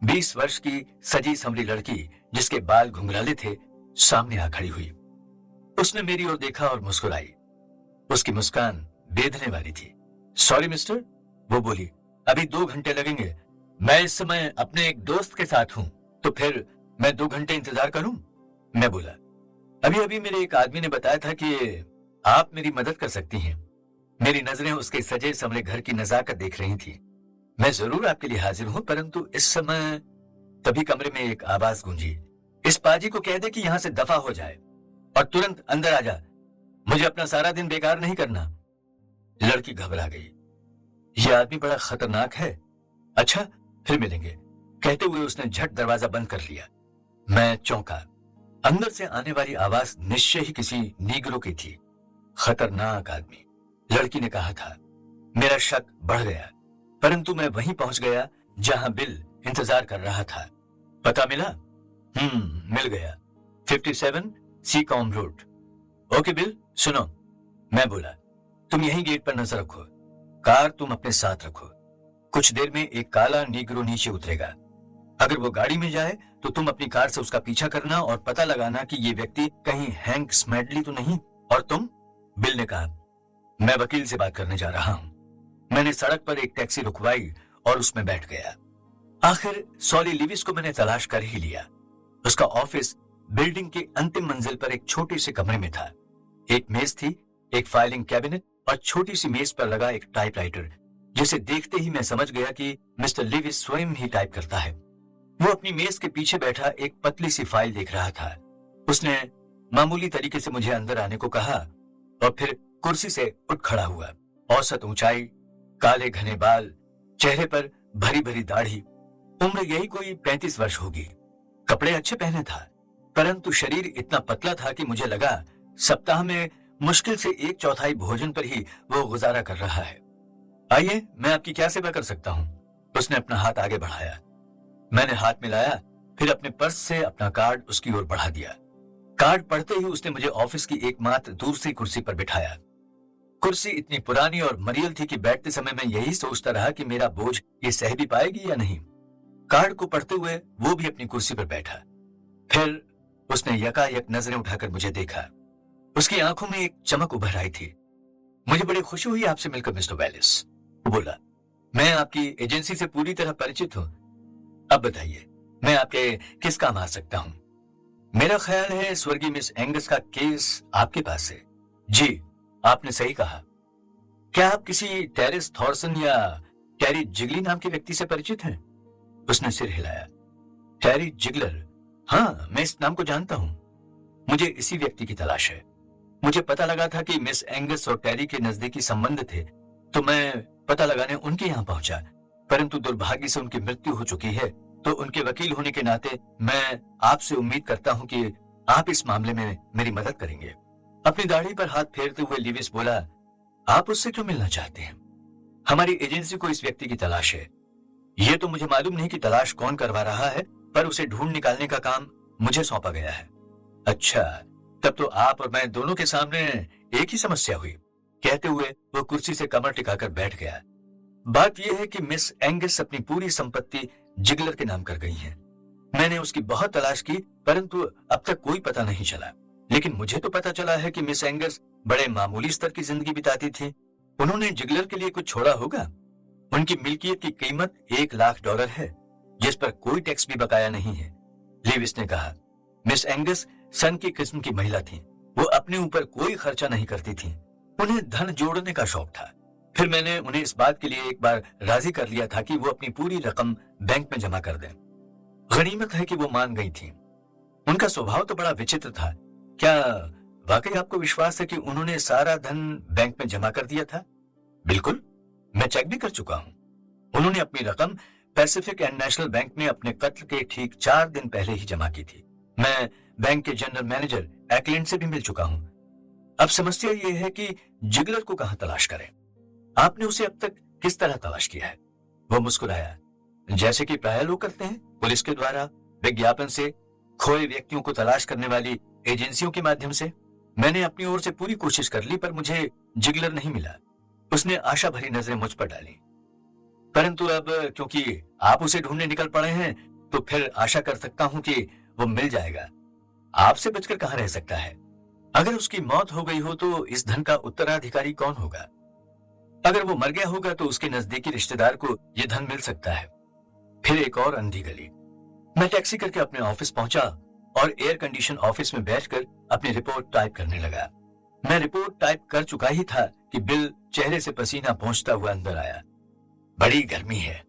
20 वर्ष की सजी संवरी लड़की, जिसके बाल घुंघराले थे, सामने आ खड़ी हुई। उसने मेरी ओर देखा और मुस्कुराई। उसकी मुस्कान बेधने वाली थी। सॉरी मिस्टर, वो बोली, अभी 2 घंटे लगेंगे। मैं इस समय अपने एक दोस्त के साथ हूं, तो फिर मैं 2 घंटे इंतजार करूं? मैं बोला, अभी अभी मेरे एक आदमी ने बताया था कि आप मेरी मदद कर सकती हैं। मेरी नजरें उसके सजे संवरे घर की नजाकत देख रही थी। मैं जरूर आपके लिए हाजिर हूं, परंतु इस समय। तभी कमरे में एक आवाज गूंजी, इस पाजी को कह दे कि यहां से दफा हो जाए और तुरंत अंदर आ जा। मुझे अपना सारा दिन बेकार नहीं करना। लड़की घबरा गई। यह आदमी बड़ा खतरनाक है। अच्छा, फिर मिलेंगे, कहते हुए उसने झट दरवाजा बंद कर लिया। मैं चौंका। अंदर से आने वाली आवाज निश्चय ही किसी नीग्रो की थी। खतरनाक आदमी, लड़की ने कहा था। मेरा शक बढ़ गया, परंतु मैं वहीं पहुंच गया जहां बिल इंतजार कर रहा था। पता मिला? मिल गया। 57 सीकॉम रोड। ओके बिल, सुनो, मैं बोला, तुम यहीं गेट पर नजर रखो। कार तुम अपने साथ रखो। कुछ देर में एक काला नीग्रो नीचे उतरेगा। अगर वो गाड़ी में जाए तो तुम अपनी कार से उसका पीछा करना और पता लगाना कि ये व्यक्ति कहीं हैंक स्मैडली तो नहीं। और तुम? बिल ने कहा, मैं वकील से बात करने जा रहा हूं। मैंने सड़क पर एक टैक्सी रुकवाई और उसमें बैठ गया। आखिर सॉली लिविस को मैंने तलाश कर ही लिया। उसका ऑफिस बिल्डिंग के अंतिम मंजिल पर एक छोटे से कमरे में था। 1 मेज थी, एक फाइलिंग कैबिनेट और छोटी सी मेज पर लगा एक टाइपराइटर जिसे देखते ही मैं समझ गया कि मिस्टर लिविस स्वयं ही टाइप करता है। वो अपनी मेज के पीछे बैठा एक पतली सी फाइल देख रहा था। उसने मामूली तरीके से मुझे अंदर आने को कहा और फिर कुर्सी से उठ खड़ा हुआ। औसत ऊंचाई, काले घने बाल, चेहरे पर भरी भरी दाढ़ी, उम्र यही कोई 35 वर्ष होगी। कपड़े अच्छे पहने था, परंतु शरीर इतना पतला था कि मुझे लगा सप्ताह में मुश्किल से 1/4 भोजन पर ही वो गुजारा कर रहा है। आइए, मैं आपकी क्या सेवा कर सकता हूं? उसने अपना हाथ आगे बढ़ाया। मैंने हाथ मिलाया, फिर अपने पर्स से अपना कार्ड उसकी ओर बढ़ा दिया। कार्ड पढ़ते ही उसने मुझे ऑफिस की एकमात्र दूसरी कुर्सी पर बिठाया। कुर्सी इतनी पुरानी और मरियल थी कि बैठते समय मैं यही सोचता रहा कि मेरा बोझ ये सह भी पाएगी या नहीं। कार्ड को पढ़ते हुए वो भी अपनी कुर्सी पर बैठा। फिर उसने यकायक नजरें उठाकर मुझे देखा। उसकी आंखों में एक चमक उभर आई थी। मुझे बड़ी खुशी हुई आपसे मिलकर मिस्टर वेलिस, वो बोला। मैं आपकी एजेंसी से पूरी तरह परिचित हूं। अब बताइए, मैं आपके किस काम आ सकता हूं? मेरा ख्याल है स्वर्गीय मिस एंगस का केस आपके पास है। जी, आपने सही कहा। क्या आप किसी टेरिस थॉर्सन या टेरी जिगली नाम के व्यक्ति से परिचित हैं? उसने सिर हिलाया। टेरी जिगलर? हाँ, मैं इस नाम को जानता हूं। मुझे इसी व्यक्ति की तलाश है। मुझे पता लगा था कि मिस एंगस और टेरी के नजदीकी संबंध थे, तो मैं पता लगाने उनके यहां पहुंचा, परंतु दुर्भाग्य से उनकी मृत्यु हो चुकी है। तो उनके वकील होने के नाते मैं आपसे उम्मीद करता हूं कि आप इस मामले में मेरी मदद करेंगे। अपनी दाढ़ी पर हाथ फेरते हुए लिविस बोला, आप उससे क्यों मिलना चाहते हैं? हमारी एजेंसी को इस व्यक्ति की तलाश है। यह तो मुझे मालूम नहीं कि तलाश कौन करवा रहा है, पर उसे ढूंढ निकालने का काम मुझे सौंपा गया है। अच्छा, तब तो आप और मैं दोनों के सामने एक ही समस्या हुई। कहते हुए वो कुर्सी से कमर टिकाकर बैठ गया। बात यह है कि मिस एंगस अपनी पूरी संपत्ति जिगलर के नाम कर गई है। मैंने उसकी बहुत तलाश की, परंतु अब तक कोई पता नहीं चला। लेकिन मुझे तो पता चला है कि मिस एंगस बड़े मामूली स्तर की जिंदगी बिताती थी। उन्होंने जिगलर के लिए कुछ छोड़ा होगा। उनकी मिल्कियत की कीमत $1,00,000 है, जिस पर कोई टैक्स भी बकाया नहीं है। लिविस ने कहा, मिस एंगस सन की किस्म की महिला थी। वो अपने ऊपर कोई खर्चा नहीं करती थी। उन्हें धन जोड़ने का शौक था। फिर मैंने उन्हें इस बात के लिए एक बार राजी कर लिया था कि वो अपनी पूरी रकम बैंक में जमा कर दें। गनीमत है कि वो मान गई थी। उनका स्वभाव तो बड़ा विचित्र था। क्या वाकई आपको विश्वास है कि उन्होंने सारा धन बैंक में जमा कर दिया था? बिल्कुल, मैं चेक भी कर चुका हूं। उन्होंने अपनी रकम पैसिफिक एंड नेशनल बैंक में अपने कत्ल के ठीक 4 दिन पहले ही जमा की थी। मैं बैंक के जनरल मैनेजर एक्लिन से भी मिल चुका हूं। अब समस्या यह है कि जिगलर को कहां तलाश करें। आपने उसे अब तक किस तरह तलाश किया है? वो मुस्कुराया। जैसे कि प्राय लोग करते हैं, पुलिस के द्वारा, विज्ञापन से, खोए व्यक्तियों को तलाश करने वाली एजेंसियों के माध्यम से। मैंने अपनी ओर से पूरी कोशिश कर ली, पर मुझे जिगलर नहीं मिला। उसने आशा भरी नजरें मुझ पर डाली। परंतु अब क्योंकि आप उसे ढूंढने निकल पड़े हैं, तो फिर आशा कर सकता हूं कि वो मिल जाएगा। आपसे बचकर कहां रह सकता है? अगर उसकी मौत हो गई हो तो इस धन का उत्तराधिकारी कौन होगा? अगर वो मर गया होगा तो उसके नजदीकी रिश्तेदार को यह धन मिल सकता है। फिर एक और अंधी गली। मैं टैक्सी करके अपने ऑफिस पहुंचा और एयर कंडीशन ऑफिस में बैठकर अपनी रिपोर्ट टाइप करने लगा। मैं रिपोर्ट टाइप कर चुका ही था कि बिल चेहरे से पसीना पहुंचता हुआ अंदर आया। बड़ी गर्मी है,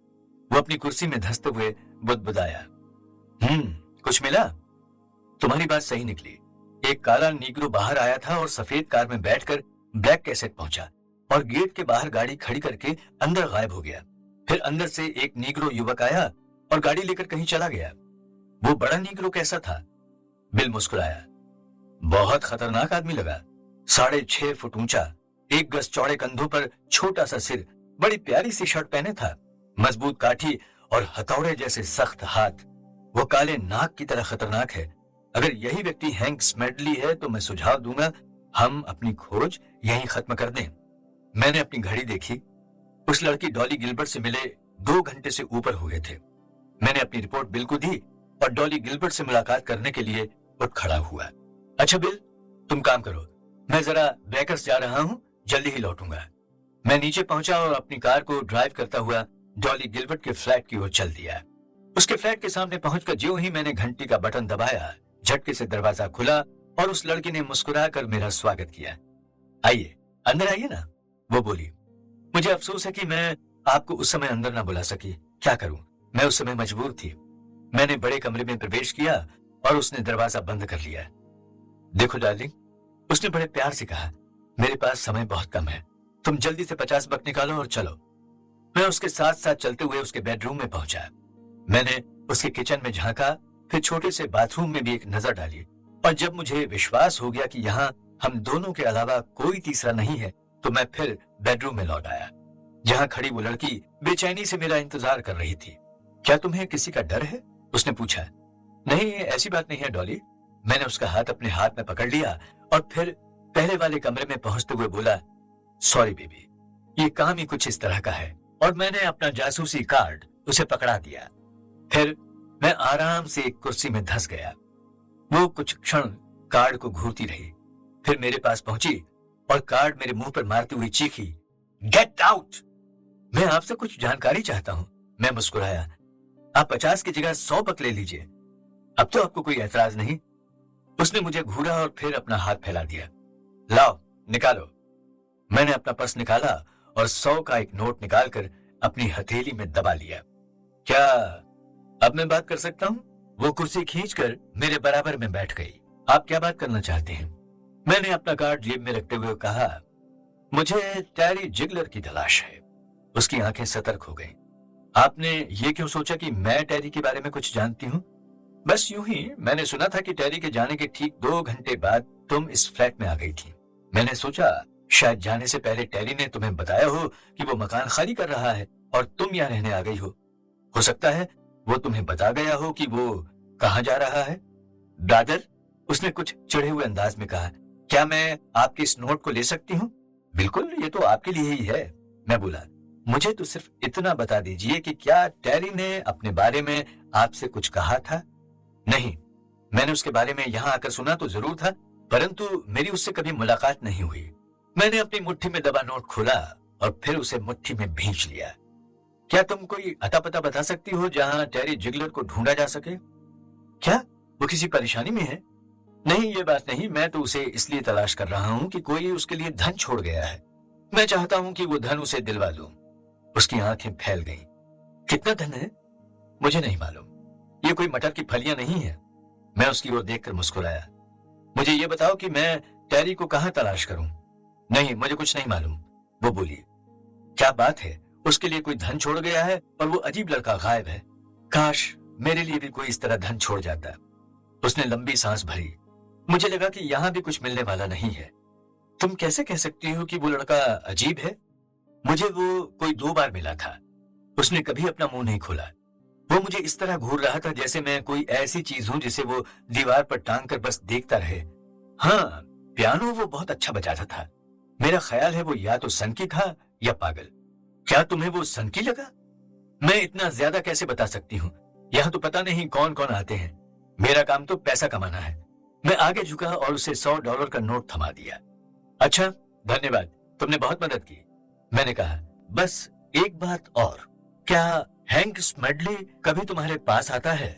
वो अपनी कुर्सी में धंसते हुए बुदबुदाया। कुछ मिला? तुम्हारी बात सही निकली। एक काला नीग्रो बाहर आया था और सफेद कार में बैठकर ब्लैक कैसेट पहुंचा और गेट के बाहर गाड़ी खड़ी करके अंदर गायब हो गया। फिर अंदर से एक नीग्रो युवक आया और गाड़ी लेकर कहीं चला गया। वो बड़ा नीग्रो कैसा था? बिल मुस्कुराया। बहुत खतरनाक आदमी लगा। 6.5 फुट ऊंचा, 1 गज चौड़े कंधों पर छोटा सा सिर, बड़ी प्यारी सी शर्ट पहने था, मजबूत काठी और हथौड़े जैसे सख्त हाथ। वो काले नाग की तरह खतरनाक है। अगर यही व्यक्ति हैंक स्मेडली है तो मैं सुझाव दूंगा हम अपनी खोज यहीं खत्म कर दें। मैंने अपनी घड़ी देखी। उस लड़की डॉली गिलबर्ट से मिले 2 घंटे से ऊपर हो गए थे। मैंने अपनी रिपोर्ट बिल को दी और डॉली गिलबर्ट से मुलाकात करने के लिए उठ खड़ा हुआ। अच्छा बिल, तुम काम करो, मैं जरा ब्रेकर्स जा रहा हूं, जल्दी ही लौटूंगा। मैं नीचे पहुंचा और अपनी कार को ड्राइव करता हुआ डॉली गिलबर्ट के फ्लैट की ओर चल दिया। उसके फ्लैट के सामने पहुंचकर ज्यों ही मैंने घंटी का बटन दबाया, झटके से दरवाजा खुला और उस लड़की ने मुस्कुराकर मेरा स्वागत किया। आइए, अंदर आइए ना, वो बोली। मुझे अफसोस है कि मैं आपको उस समय अंदर ना बुला सकी। क्या करूं, मैं उस समय मजबूर थी। मैंने बड़े कमरे में प्रवेश किया और उसने दरवाजा बंद कर लिया। देखो डार्लिंग, उसने बड़े प्यार से कहा, मेरे पास समय बहुत कम है, तुम जल्दी से 50 बक निकालो और चलो। मैं उसके साथ साथ चलते हुए उसके बेडरूम में पहुंचा। मैंने उसके किचन में झांका, फिर छोटे से बाथरूम में भी एक नजर डाली, और जब मुझे विश्वास हो गया कि यहाँ हम दोनों के अलावा कोई तीसरा नहीं है, तो मैं फिर बेडरूम में लौट आया, जहां खड़ी वो लड़की बेचैनी से मेरा इंतजार कर रही थी। क्या तुम्हें किसी का डर है? उसने पूछा। नहीं, ऐसी बात नहीं है डॉली। मैंने उसका हाथ अपने हाथ में पकड़ लिया और फिर पहले वाले कमरे में पहुंचते हुए बोला, सॉरी बेबी, ये काम ही कुछ इस तरह का है। और मैंने अपना जासूसी कार्ड उसे पकड़ा दिया। फिर मैं आराम से एक कुर्सी में धंस गया। वो कुछ क्षण कार्ड को घूरती रही, फिर मेरे पास पहुंची और कार्ड मेरे मुंह पर मारती हुई चीखी, गेट आउट! मैं आपसे कुछ जानकारी चाहता हूं। मैं मुस्कुराया। आप 50 की जगह 100 बक ले लीजिए, अब तो आपको कोई ऐतराज नहीं। उसने मुझे घूरा और फिर अपना हाथ फैला दिया। लाओ, निकालो। मैंने अपना पर्स निकाला और 100 का एक नोट निकालकर अपनी हथेली में दबा लिया। क्या अब मैं बात कर सकता हूं? वो कुर्सी खींचकर मेरे बराबर में बैठ गई। आप क्या बात करना चाहते हैं? मैंने अपना कार्ड जेब में रखते हुए कहा, मुझे टैरी जिगलर की तलाश है। उसकी आंखें सतर्क हो गईं। आपने ये क्यों सोचा कि मैं टैरी के बारे में कुछ जानती हूं? बस यूं ही, मैंने सुना था कि टैरी के जाने के ठीक 2 घंटे बाद तुम इस फ्लैट में आ गई थी। मैंने सोचा शायद जाने से पहले टैरी ने तुम्हें बताया हो कि वो मकान खाली कर रहा है और तुम यहाँ रहने आ गई हो। हो सकता है वो तुम्हें बता गया हो कि वो कहाँ जा रहा है। ब्रदर, उसने कुछ चिढ़े हुए अंदाज में कहा, क्या मैं आपके इस नोट को ले सकती हूँ? बिल्कुल, ये तो आपके लिए ही है। मैं बोला, मुझे तो सिर्फ इतना बता दीजिए कि क्या टैरी ने अपने बारे में आपसे कुछ कहा था? नहीं, मैंने उसके बारे में यहाँ आकर सुना तो जरूर था, परंतु मेरी उससे कभी मुलाकात नहीं हुई। मैंने अपनी मुट्ठी में दबा नोट खोला और फिर उसे मुट्ठी में भींच लिया। क्या तुम कोई अता पता बता सकती हो जहां टैरी जिगलर को ढूंढा जा सके? क्या वो किसी परेशानी में है? नहीं, ये बात नहीं। मैं तो उसे इसलिए तलाश कर रहा हूं कि कोई उसके लिए धन छोड़ गया है। मैं चाहता हूं कि वो धन उसे दिलवा दूं। उसकी आंखें फैल गईं। कितना धन है? मुझे नहीं मालूम, ये कोई मटर की फलियां नहीं है। मैं उसकी ओर देखकर मुस्कुराया। मुझे ये बताओ कि मैं टैरी को कहां तलाश करूं? नहीं, मुझे कुछ नहीं मालूम, वो बोली। क्या बात है, उसके लिए कोई धन छोड़ गया है और वो अजीब लड़का गायब है। काश मेरे लिए भी कोई इस तरह धन छोड़ जाता। उसने लंबी सांस भरी। मुझे लगा कि यहां भी कुछ मिलने वाला नहीं है। तुम कैसे कह सकती हो कि वो लड़का अजीब है? मुझे वो कोई 2 बार मिला था। उसने कभी अपना मुंह नहीं खोला। वो मुझे इस तरह घूर रहा था जैसे मैं कोई ऐसी चीज हूं जिसे वो दीवार पर टांग कर बस देखता रहे। हाँ, पियानो वो बहुत अच्छा बजाता था। मेरा ख्याल है वो या तो सनकी था या पागल। क्या तुम्हें वो सनकी लगा? मैं इतना ज्यादा कैसे बता सकती हूँ, यहाँ तो पता नहीं कौन कौन आते हैं। मेरा काम तो पैसा कमाना है। मैं आगे झुका और उसे $100 का नोट थमा दिया। अच्छा, धन्यवाद, तुमने बहुत मदद की। मैंने कहा, बस एक बात और, क्या हैंक स्मैडली कभी तुम्हारे पास आता है?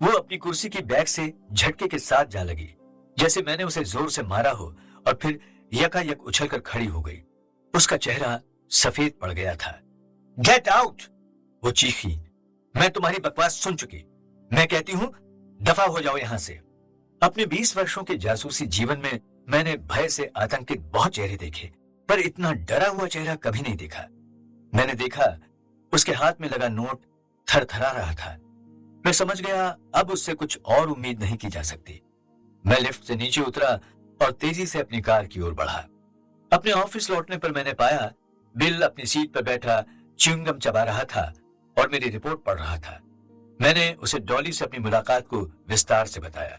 वो अपनी कुर्सी की बैक से झटके के साथ जा लगी, जैसे मैंने उसे जोर से मारा हो, और फिर यकायक उछलकर खड़ी हो गई। उसका चेहरा सफेद पड़ गया था। Get out! वो चीखी। मैं तुम्हारी बकवास सुन चुकी। मैं कहती हूं, दफा हो जाओ यहां से। अपने 20 वर्षों के जासूसी जीवन में मैंने भय से आतंकित बहुत चेहरे देखे, पर इतना डरा हुआ चेहरा कभी नहीं देखा। मैंने देखा उसके हाथ में लगा नोट थरथरा रहा था। मैं समझ गया अब उससे कुछ और उम्मीद नहीं की जा सकती। मैं लिफ्ट से नीचे उतरा और तेजी से अपनी कार की ओर बढ़ा। अपने ऑफिस लौटने पर मैंने पाया बिल अपनी सीट पर बैठा च्युइंगम चबा रहा था और मेरी रिपोर्ट पढ़ रहा था। मैंने उसे डॉली से अपनी मुलाकात को विस्तार से बताया।